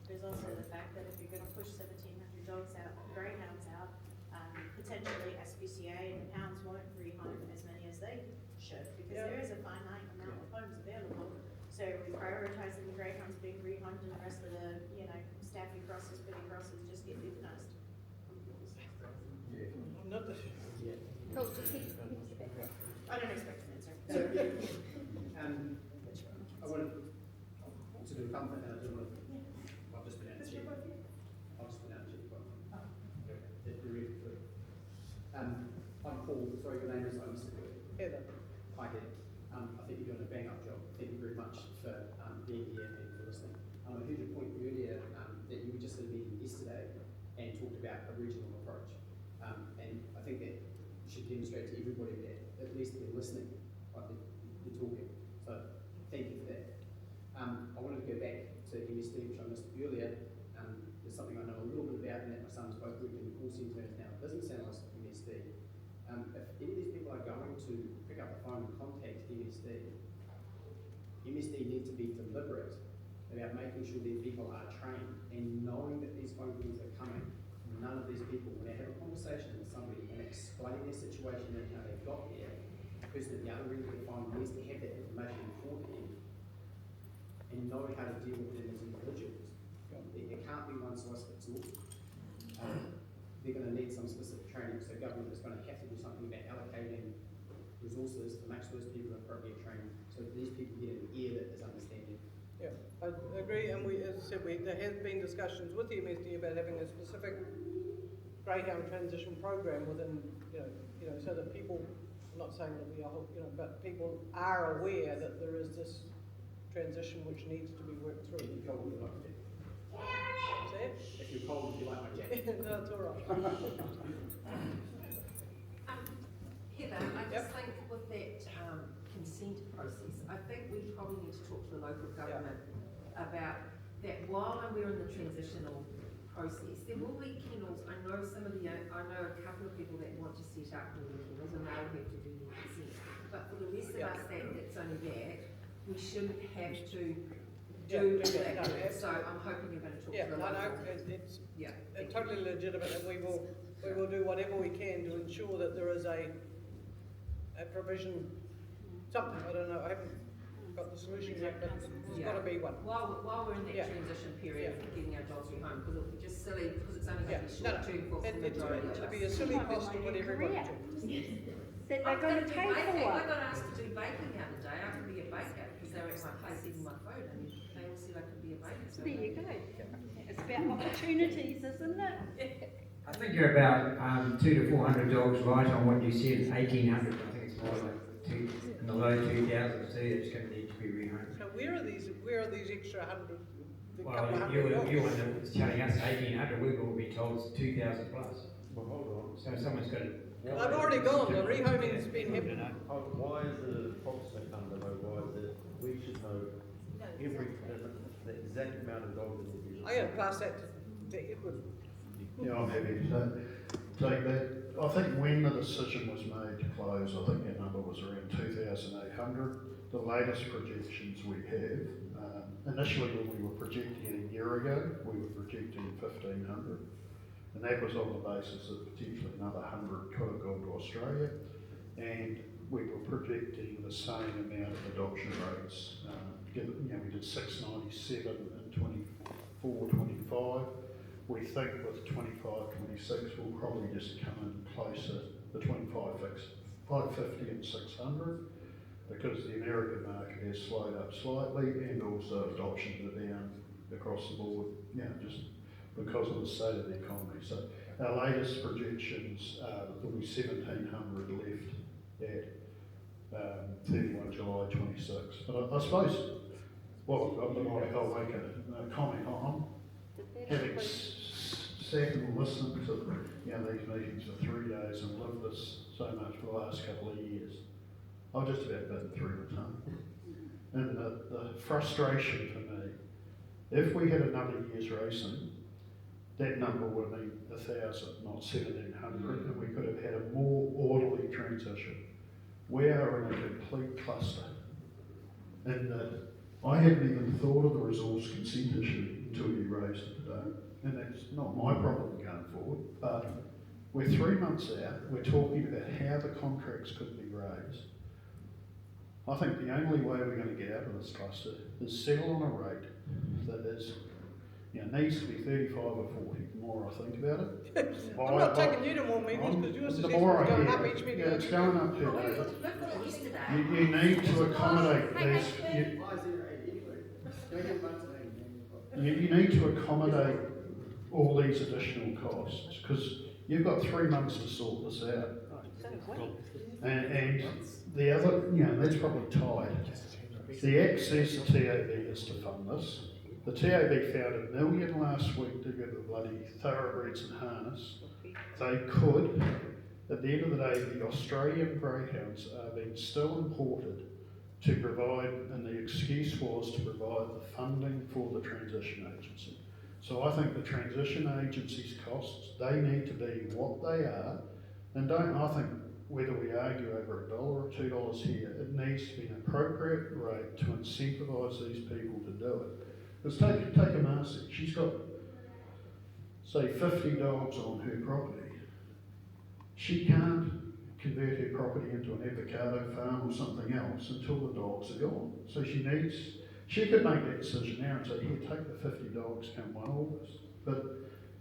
There's also the fact that if you're gonna push 1,700 dogs out, greyhounds out, potentially SPCA and the towns won't rehome as many as they should, because there is a finite amount of homes available. So we prioritizing the greyhounds being rehomed and the rest of the, staffy crosses, bitty crosses just get euthanized. I'm not the... Cool, just keep I don't expect an answer. So, I wanted to do comfort, and I do want to. I've just been out of cheap. I'm Paul. Sorry, your name is. I missed it. Heather. Hi, Heather. I think you're doing a bang up job. Thank you very much for being here and for listening. I heard your point earlier that you were just at a meeting yesterday and talked about a regional approach, and I think that should demonstrate to everybody that at least they're listening, like they're talking. So thank you for that. I wanted to go back to MSD, which I missed earlier. There's something I know a little bit about, and that my son's both worked in the call centre and is now a business analyst at MSD. If any of these people are going to pick up the phone and contact MSD, MSD need to be deliberate about making sure their people are trained and knowing that these phone calls are coming. None of these people, when they have a conversation with somebody and explain their situation and how they got there, the person at the other end of the phone needs to have that information for them and know how to deal with them as individuals. There can't be one size fits all. They're going to need some specific training, so government is going to have to do something about allocating resources to make sure those people are appropriately trained, so these people get an ear that is understanding. Yeah, I agree, and as I said, there has been discussions with the MSD about having a specific greyhound transition program within, so that people, I'm not saying that we are, but people are aware that there is this transition which needs to be worked through. If you're cold, would you like my jacket? Is that? If you're cold, would you like my jacket? No, it's all right. Heather, I just think with that consent process, I think we probably need to talk to the local government about that while we're in the transitional process, there will be kennels. I know a couple of people that want to set up new kennels and they'll have to do their consent. But for the rest of us that's only that, we shouldn't have to do that. No, so I'm hoping you're going to talk to the local. Yeah, it's totally legitimate, and we will do whatever we can to ensure that there is a provision, something, I don't know, I haven't got the solution yet, but there's got to be one. While we're in that transition period of getting our dogs home, because it'll be just silly, because it's only going to be short term for the majority of us. It'll be a silly cost to what everybody that they're going to pay for I it. got asked to do baking the other day. I could be a baker because they were at my place eating my food, and they all said I could be a baker. So There you go. It's about opportunities, isn't it? I think you're about 200 to 400 dogs right on what you said, 1,800. I think it's more like in the low 2,000. So it's going to need to be rehomed. So where are these extra 100 couple of Well, hundred dogs. you're one that was telling us 1,800, we've all been told it's 2,000 plus. Well, hold on. So someone's got to. They've already gone, the rehoming's been happening. Why is the Protestant under though? Why is it, we should know the exact amount of dogs in the division? I'm going to pass that to Edward. Yeah, I'm happy to take that. I think when the decision was made to close, I think that number was around 2,800. The latest projections we have, initially when we were projecting it a year ago, we were projecting 1,500. And that was on the basis that potentially another 100 could have gone to Australia. And we were projecting the same amount of adoption rates. We did 697 in 24, 25. We think with 25, 26, we'll probably just come in closer between 550 and 600, because the American market has slowed up slightly, and also adoptions are down across the board, just because of the state of the economy. So our latest projections are that there'll be 1,700 left at 31 July 26. But I suppose, I'll make a comment on, having sat and listened to these meetings for 3 days and lived this so much for the last couple of years, I've just about been through the tunnel. And the frustration for me, if we had another year's racing, that number would have been 1,000, not 1,700, and we could have had a more orderly transition. We are in a complete cluster. And I hadn't even thought of the resource consent issue until you raised it today. And that's not my problem going forward, but we're 3 months out, we're talking about how the contracts could be raised. I think the only way we're going to get out of this cluster is settle on a rate that is, needs to be 35 or 40, the more I think about it. I'm not taking you to more meetings, because your suggestion is going up each meeting. Yeah, it's going up per day. You need to accommodate these. You need to accommodate all these additional costs, because you've got 3 months to sort this out. And the other, that's probably tied. The access to TAB is to fund this. The TAB found $1 million last week to give the bloody thoroughbreds and harness. They could. At the end of the day, the Australian greyhounds are being still imported to provide, and the excuse was to provide the funding for the transition agency. So I think the transition agency's costs, they need to be what they are, and I think whether we argue over $1 or $2 here, it needs to be an appropriate rate to incentivise these people to do it. Because take a Marcy, she's got, say, 50 dogs on her property. She can't convert her property into an avocado farm or something else until the dogs are gone. So she could make that decision now and say, here, take the 50 dogs come 1 August. But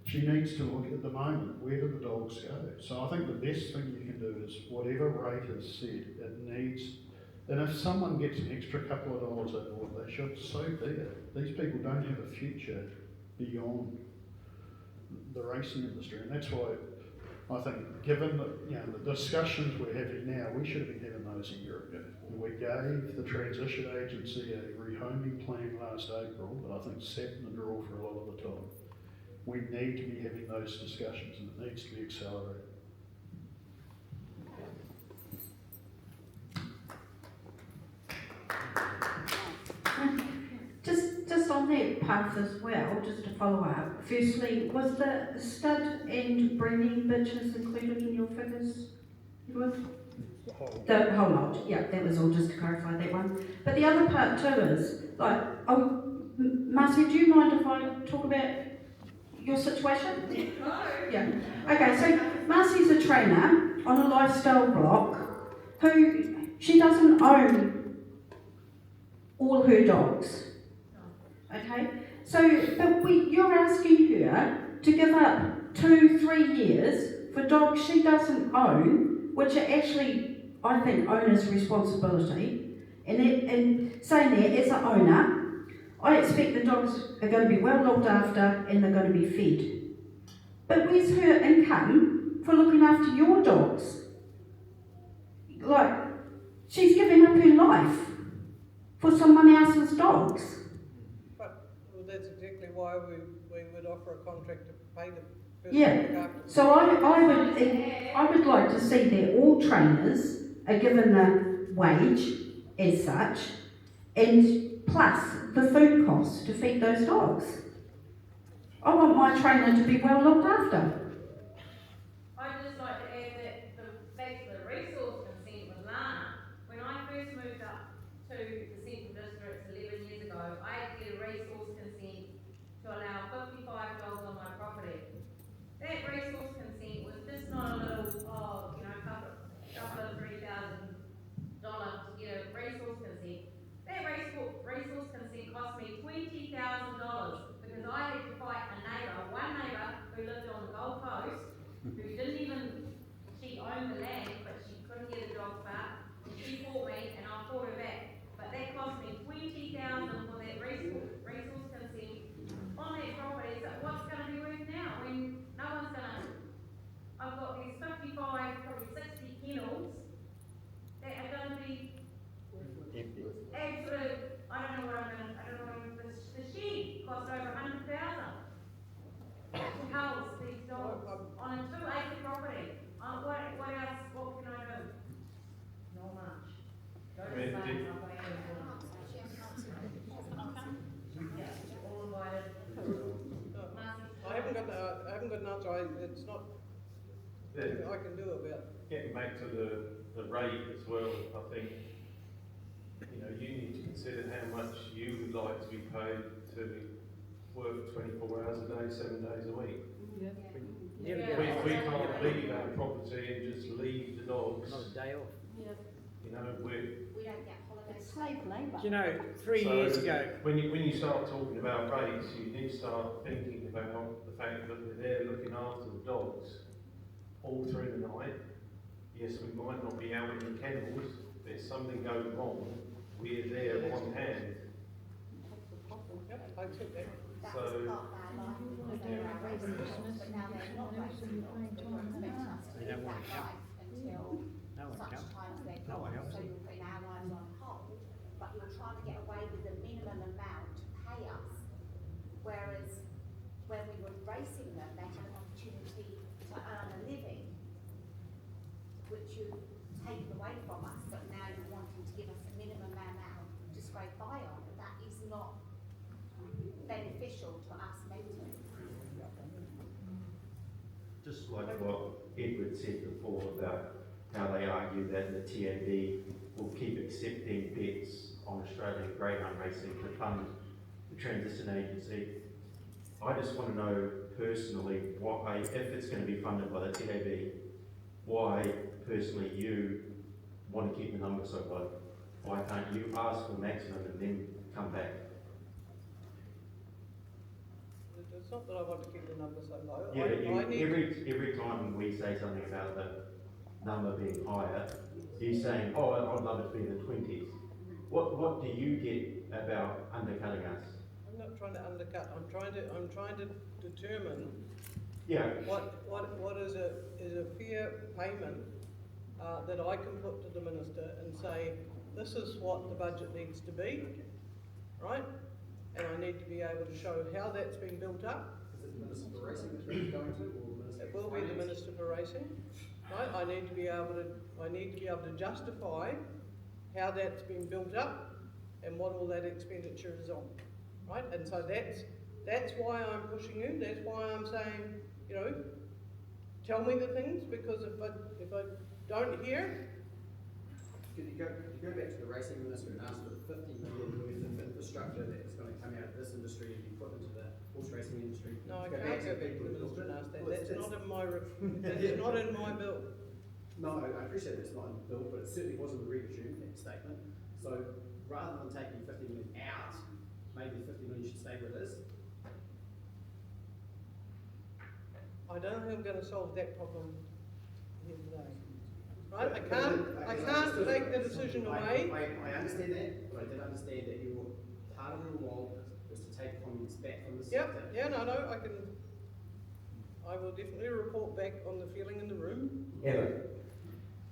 she needs to look at the moment, where do the dogs go? So I think the best thing you can do is whatever rate is set, it needs, and if someone gets an extra couple of dollars over what they should, so be it. These people don't have a future beyond the racing industry, and that's why I think, given the discussions we're having now, we should have been having those a year ago. We gave the transition agency a rehoming plan last April, but I think sat in the drawer for a lot of the time. We need to be having those discussions, and it needs to be accelerated. Just on that path as well, just to follow up, firstly, was the stud and breeding bitches included in your figures, Edward? The whole lot, yeah, that was all just to clarify that one. But the other part too is, Marcy, do you mind if I talk about your situation? Yeah. Okay, so Marcy's a trainer on a lifestyle block who, she doesn't own all her dogs. Okay? So, but you're asking her to give up 2-3 years for dogs she doesn't own, which are actually, I think, owner's responsibility. And saying that, as an owner, I expect the dogs are going to be well looked after and they're going to be fed. But where's her income for looking after your dogs? Like, she's giving up her life for someone else's dogs. But that's exactly why we would offer a contract to pay the person to Yeah. look after them. So I would like to see that all trainers are given the wage as such, and plus the food costs to feed those dogs. I want my trainer to be well looked after. I'd just like to add that back to the resource consent with Lana, when I first moved up to the Central Districts 11 years ago, I had to get a resource consent to allow 55 dogs on my property. That resource consent was just not a little, couple of $3,000 to get a resource consent. That resource consent cost me $20,000 because I had to fight one neighbour who lived on the Gold Coast, who didn't even, she owned the land, but she couldn't get the dogs back. She fought me and I fought her back. But that cost me $20,000 for that resource consent on that property. So what's going to be worth now when no one's going to, I've got these 55, probably 60 kennels that are going to be absolute, I don't know what the shed cost over $100,000 to house these dogs on a 2-acre property. What else, what can I do? Not much. Go to the same, I've got yeah, all invited. I haven't got an answer. It's not anything I can do about it. Getting back to the rate as well, I think, you need to consider how much you would like to be paid to work 24 hours a day, 7 days a week. Yeah. We can't leave our property and just leave the dogs. Not a day off. We don't get holidays. It's slave labour. Do you know, 3 years ago, When you start talking about rates, you need to start thinking about the fact that we're there looking after the dogs all through the night. Yes, we might not be out in the kennels, but if something goes wrong, we're there on hand. Yep, I took that. That was part of our life, because they were our racing dogs, but now they're not racing dogs, but we're expecting us to live that life until such time as they're gone. So you're putting our lives on hold, but you're trying to get away with the minimum amount to pay us. Whereas when we were racing them, they had an opportunity to earn a living, which you've taken away from us, but now you're wanting to give us a minimum amount to scrape by on. That is not beneficial to us mentally. Just like what Edward said before about how they argue that the TAB will keep accepting bets on Australian greyhound racing to fund the transition agency. I just want to know personally why, if it's going to be funded by the TAB, why personally you want to keep the number so low. Why can't you ask for maximum and then come back? It's not that I want to keep the number so low. Yeah, every time we say something about the number being higher, you're saying, oh, I'd love it to be in the 20s. What do you get about undercutting us? I'm not trying to undercut. I'm trying to determine what is a fair payment that I can put to the minister and say, this is what the budget needs to be, right? And I need to be able to show how that's been built up. Is it the Minister for Racing that you're going to, or the Minister? It will be the Minister for Racing, right? I need to be able to justify how that's been built up and what all that expenditure is on, right? And so that's why I'm pushing you. That's why I'm saying, tell me the things, because if I don't hear. Could you go back to the Racing Minister and ask for 50 million worth of infrastructure that's going to come out of this industry and be put into the horse racing industry? No, I can't go back to the Minister and ask that. That's not in my that's not in my bill. No, I appreciate it's not in the bill, but it certainly wasn't the revision, that statement. So rather than taking 50 million out, maybe 50 million should stay where it is. I don't think I'm going to solve that problem here today. Right? I can't take the decision away. I understand that, but I did understand that your part of your role was to take comments back from the sector. Yeah, no, I will definitely report back on the feeling in the room. Evan,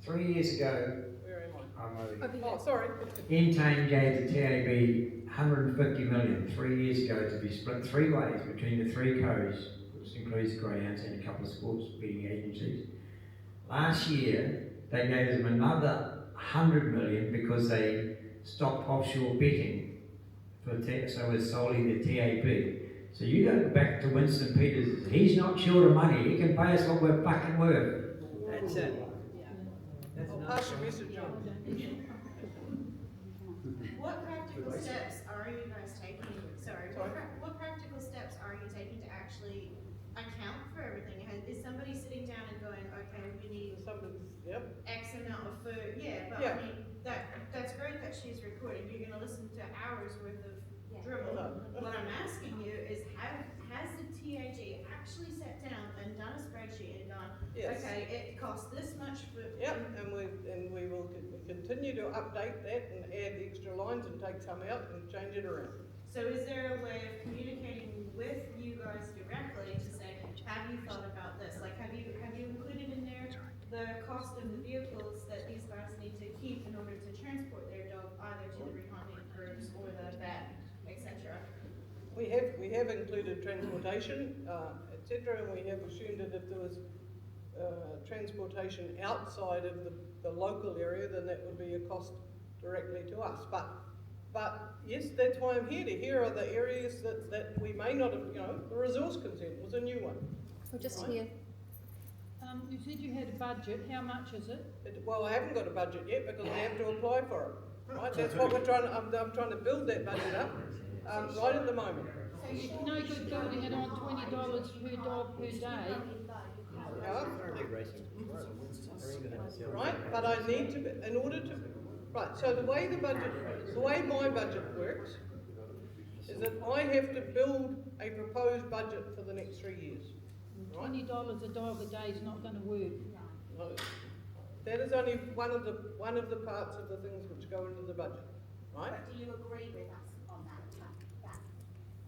3 years ago, Where am Oh, sorry. Entain gave the TAB 150 million 3 years ago to be split 3 ways between the 3 codes, which includes greyhounds and a couple of sports betting agencies. Last year, they gave them another 100 million because they stopped offshore betting, so it was solely the TAB. So you go back to Winston Peters, he's not short of money, he can pay us what we're fucking worth. That's it. I'll pass your message on. What practical steps are you guys taking, what practical steps are you taking to actually account for everything? Is somebody sitting down and going, okay, we need X amount of food? Yeah, but I mean, that's great that she's recording. You're gonna listen to hours worth of dribble. What I'm asking you is, has the TAG actually sat down and done a spreadsheet and gone, okay, it costs this much for... Yep, and we will continue to update that and add extra lines and take some out and change it around. So is there a way of communicating with you guys directly to say, have you thought about this? Like, have you included in there the cost of the vehicles that these guys need to keep in order to transport their dog either to the rehoming groups or the vet, etc.? We have included transportation, etc., and we have assumed that if there was transportation outside of the local area, then that would be a cost directly to us. But yes, that's why I'm here, to hear are the areas that we may not have, the resource consent was a new one. We're just right? here. You said you had a budget, how much is it? Well, I haven't got a budget yet because we have to apply for it, right? That's what we're trying to, I'm trying to build that budget up, right at the moment. It's no good building it on $20 per dog per day. Right, but I need to, in order to, right, so the way my budget works is that I have to build a proposed budget for the next 3 years. Right? $20 a dog a day is not going to work. No, that is only one of the parts of the things which go into the budget, right? But do you agree with us on that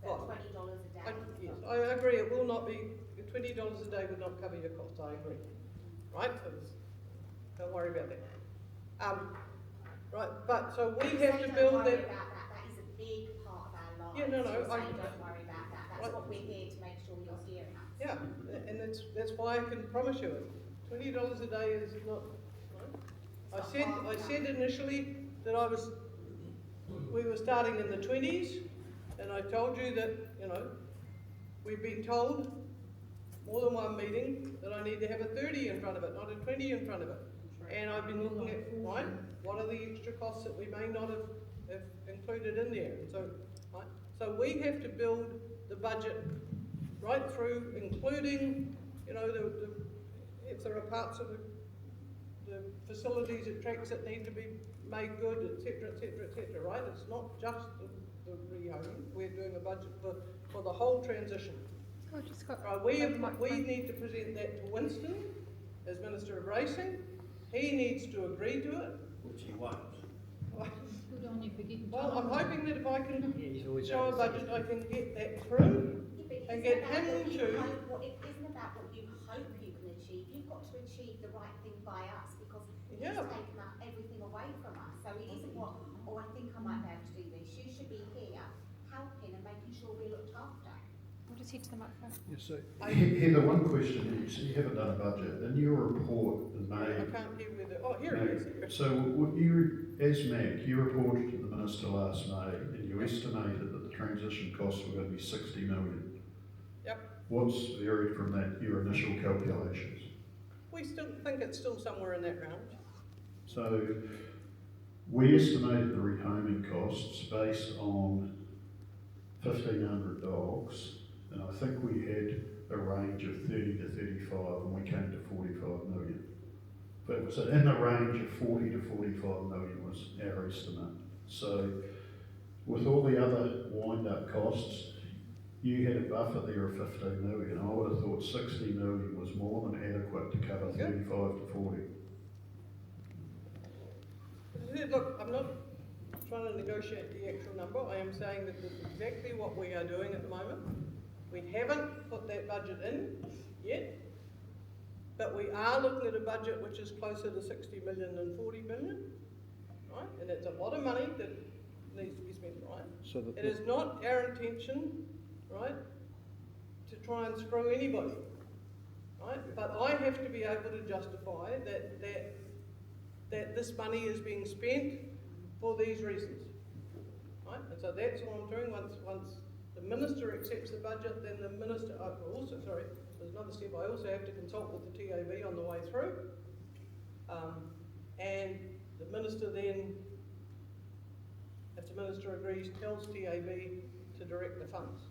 $20 a day? Yes, I agree. It will not be $20 a day would not cover your costs. I agree, right? So don't worry about that. Right, but so we have to build that. That is a big part of our lives. Yeah, no. Don't worry about that. That's what we're here to make sure you're hearing us. Yeah, and that's why I can promise you it. $20 a day is not. Right? I said initially that we were starting in the 20s, and I told you that we've been told more than one meeting that I need to have a 30 in front of it, not a 20 in front of it. And I've been looking at what are the extra costs that we may not have included in there. And so we have to build the budget right through, including if there are parts of the facilities at tracks that need to be made good, etc., right? It's not just the rehoming. We're doing a budget for the whole transition. We need to present that to Winston as Minister of Racing. He needs to agree to it. Which he won't. Good on you for getting Well, I'm hoping that if I can Yeah, show a budget, I can get that through and get him to... It isn't about what you hope you can achieve. You've got to achieve the right thing by us because he's taken everything away from us. So it isn't what, I think I might be able to do this. You should be here helping and making sure we're looked after. We'll just head to the microphone. Yes, so Heather, one question here. So you haven't done a budget. In your report in May... I can't hear whether... Oh, here it is. So you, as MAC, you reported to the Minister last May and you estimated that the transition costs were going to be 60 million. Yep. What's varied from that, your initial calculations? We still think it's still somewhere in that range. So we estimated the rehoming costs based on 1,500 dogs, and I think we had a range of 30 to 35, and we came to 45 million. But it was in the range of 40 to 45 million was our estimate. So with all the other wind-up costs, you had a buffer there of 15 million. I would have thought 60 million was more than adequate to cover 35 to 40. Look, I'm not trying to negotiate the actual number. I am saying that this is exactly what we are doing at the moment. We haven't put that budget in yet, but we are looking at a budget which is closer to 60 million than 40 million. And it's a lot of money that needs to be spent, right? So that It is not our intention, right, to try and screw anybody, right? But I have to be able to justify that this money is being spent for these reasons, right? And so that's what I'm doing. Once the minister accepts the budget, then the minister, there's another step, I also have to consult with the TAB on the way through. And the minister then, if the minister agrees, tells TAB to direct the funds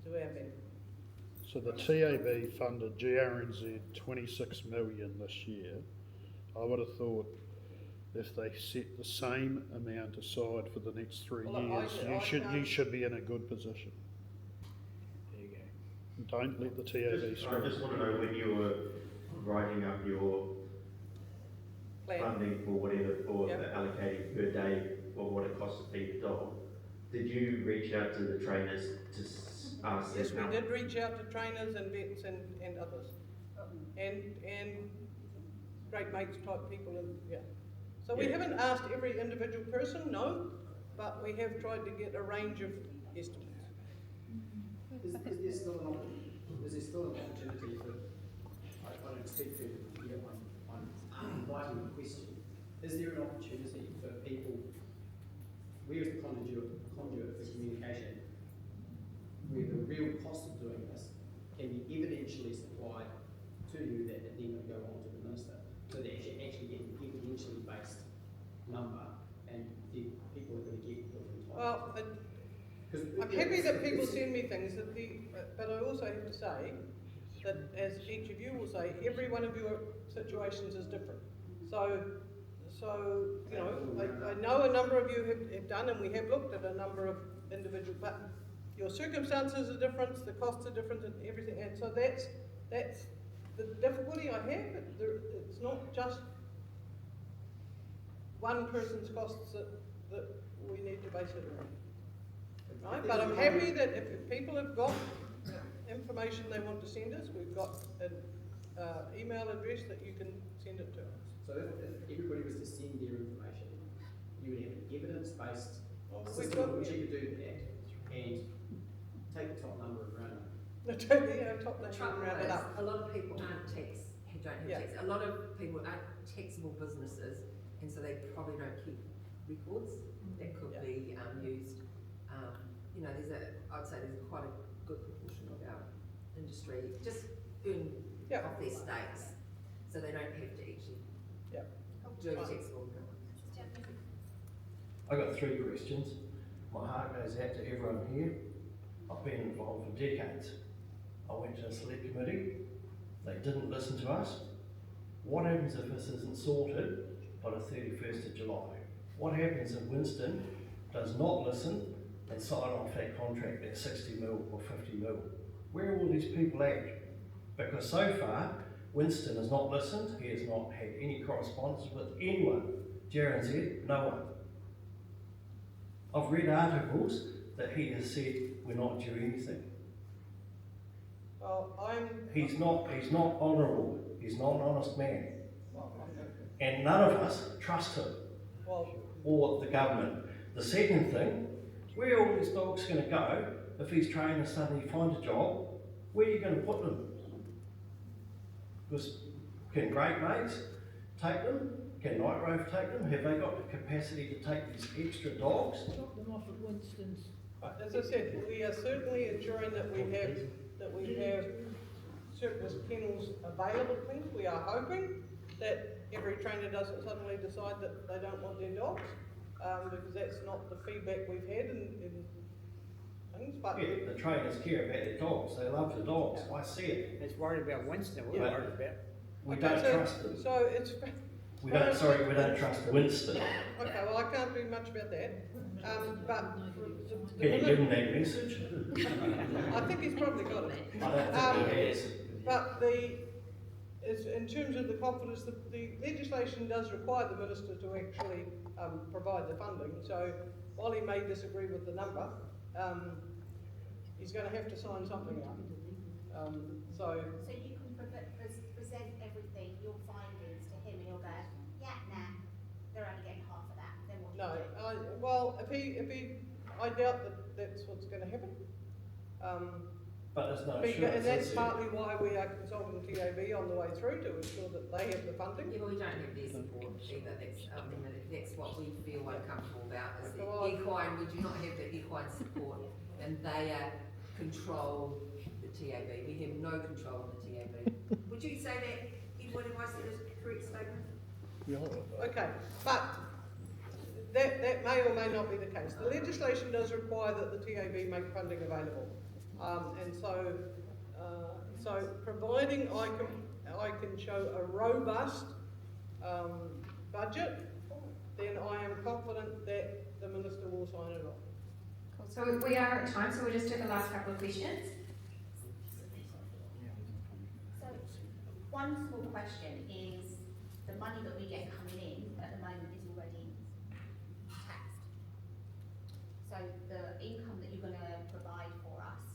to our benefit. So the TAB funded GRNZ 26 million this year. I would have thought if they set the same amount aside for the next 3 years, you should be in a good position. There you go. Don't let the TAB screw. I just want to know, when you were writing up your funding for whatever, for the allocating per day or what it costs to feed the dog, did you reach out to the trainers to ask them? Yes, we did reach out to trainers and vets and others. And great mates type people, and So we haven't asked every individual person, no, but we have tried to get a range of estimates. Is there still an opportunity for, I don't speak for everyone, I'm inviting a question. Is there an opportunity for people, we as the conduit for communication, where the real cost of doing this can be evidentially supplied to you that it then go on to the minister, so that you actually get an evidentially based number and the people are going to get what they're entitled to? I'm happy that people send me things, but I also have to say that, as each of you will say, every one of your situations is different. So you know, I know a number of you have done, and we have looked at a number of individual, but your circumstances are different, the costs are different, and everything. And so that's the difficulty I have. It's not just one person's costs that we need to base it around. Right? But I'm happy that if people have got information they want to send us, we've got an email address that you can send it to us. So if everybody was to send their information, you would have an evidence-based system in which you could do that and take the top number and round it. Top number and round it up. A lot of people don't have tax. A lot of people aren't taxable businesses, and so they probably don't keep records that could be used. You know, I'd say there's quite a good proportion of our industry just earn off their states, so they don't have to actually do a taxable income. I've got 3 questions. My heart goes out to everyone here. I've been involved for decades. I went to a select committee. They didn't listen to us. What happens if this isn't sorted by the 31st of July? What happens if Winston does not listen and sign off that contract at 60 mil or 50 mil? Where are all these people at? Because so far, Winston has not listened. He has not had any correspondence with anyone. GRNZ, no one. I've read articles that he has said we're not due anything. Well, He's not honourable. He's not an honest man. And none of us trust him or the government. The second thing, where are all these dogs going to go if these trainers suddenly find a job? Where are you going to put them? Because can Great Mates take them? Can Night Rove take them? Have they got the capacity to take these extra dogs? Drop them off at Winston's. as I said, we are certainly ensuring that we have surplus kennels available to things. We are hoping that every trainer doesn't suddenly decide that they don't want their dogs, because that's not the feedback we've had in things. But yeah, the trainers care about their dogs. They love the dogs. I see it. It's worried about Winston. We're worried about. We don't trust them. So it's. We don't trust Winston. Okay, well I can't do much about that. But can you give him that message? I think he's probably got it. I don't think he has. But in terms of the confidence, the legislation does require the minister to actually provide the funding. So while he may disagree with the number, he's going to have to sign something out. So you can present everything, your findings to him, and he'll go, yeah, nah, they're only getting half of that. Then what? No, I doubt that that's what's gonna happen. But there's no And assurance, that's is there? partly why we are consulting TAB on the way through to ensure that they have the funding. Yeah, well, we don't have their support either, that's what we feel uncomfortable about, is the Go on. equine, we do not have the equine support, and they control the TAB, we have no control of the TAB. Would you say that, Edward, if I said a correct statement? Okay, but that may or may not be the case. The legislation does require that the TAB make funding available. And so providing I can show a robust budget, then I am confident that the minister will sign it off. Cool. So we are at time, so we'll just do the last couple of questions. So, one small question is, the money that we get coming in at the moment is already taxed. So the income that you're gonna provide for us,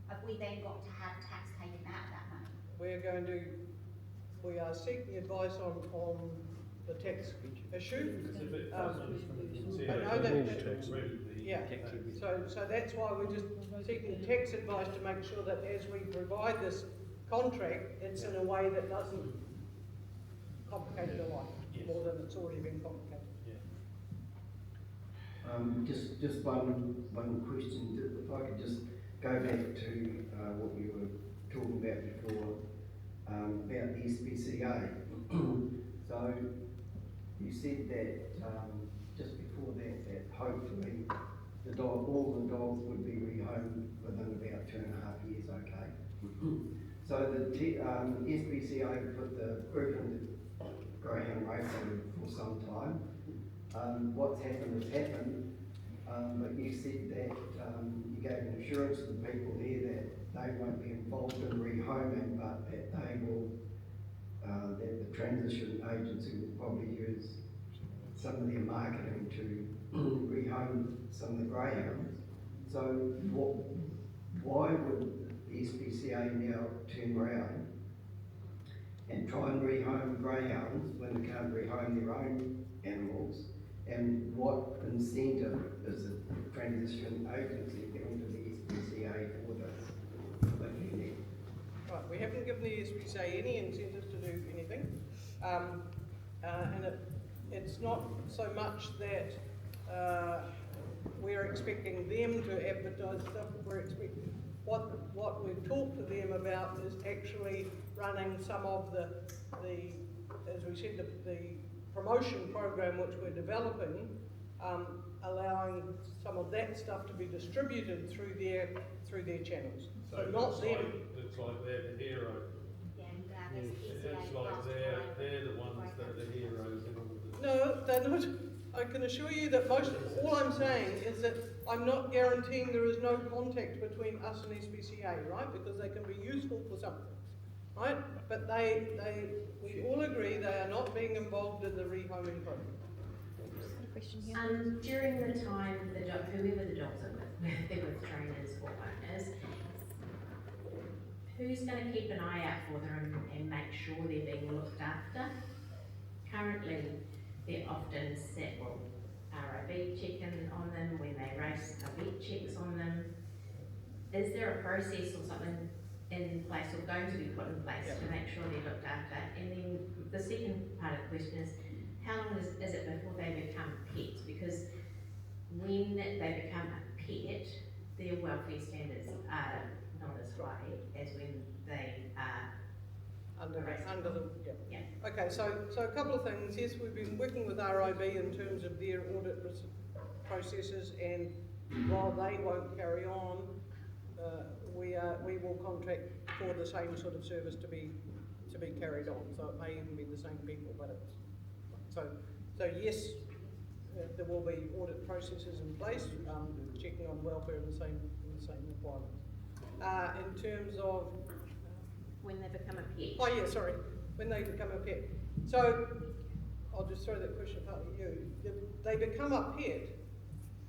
have we then got to have tax taken out of that money? We are seeking advice on the tax issue. I know that, yeah, so that's why we're just seeking tax advice to make sure that as we provide this contract, it's in a way that doesn't complicate your life more than it's already been complicated. Just one question, if I could just go back to what we were talking about before, about the SPCA. So you said that just before that hopefully all the dogs would be rehomed within about 2.5 years, okay? So the SPCA put the group into greyhound racing for some time. What's happened has happened, but you said that you gave an assurance to the people there that they won't be involved in rehoming, but that they will, that the transition agency will probably use some of their marketing to rehome some of the greyhounds. So why would the SPCA now turn around and try and rehome greyhounds when they can't rehome their own animals? And what incentive is the transition agency giving to the SPCA for this? Right, we haven't given the SPCA any incentive to do anything, and it's not so much that we're expecting them to advertise stuff. We're expecting what we've talked to them about is actually running some of the as we said, the promotion program which we're developing, allowing some of that stuff to be distributed through their channels. So not them. Looks like they're the hero. Yeah, It's like they're the ones that are the heroes in all of this. No, they're not. I can assure you that all I'm saying is that I'm not guaranteeing there is no contact between us and SPCA, right? Because they can be useful for something, right? But we all agree they are not being involved in the rehoming program. During the time, whoever the dogs are with, they're with trainers or owners, who's going to keep an eye out for them and make sure they're being looked after? Currently, they're often set, RIV checking on them when they race, a vet checks on them. Is there a process or something in place or going to be put in place to make sure they're looked after? And then the second part of the question is, how long is it before they become pets? Because when they become a pet, their welfare standards are not as high as when they are under them. Yeah. Okay, so a couple of things. Yes, we've been working with RIB in terms of their audit processes, and while they won't carry on, we will contract for the same sort of service to be carried on. So it may even be the same people, but it's so yes, there will be audit processes in place, checking on welfare and the same requirements. In terms of when they become a pet. Oh yeah, sorry, when they become a pet. So I'll just throw that question partly at you. They become a pet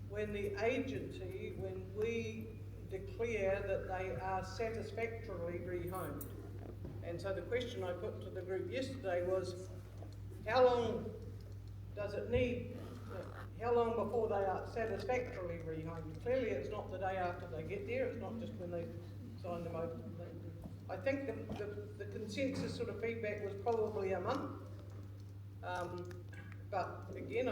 when the agency, when we declare that they are satisfactorily rehomed. And so the question I put to the group yesterday was, how long does it need? how long before they are satisfactorily rehomed? Clearly it's not the day after they get there, it's not just when they sign them over. I think the consensus sort of feedback was probably a month. But again,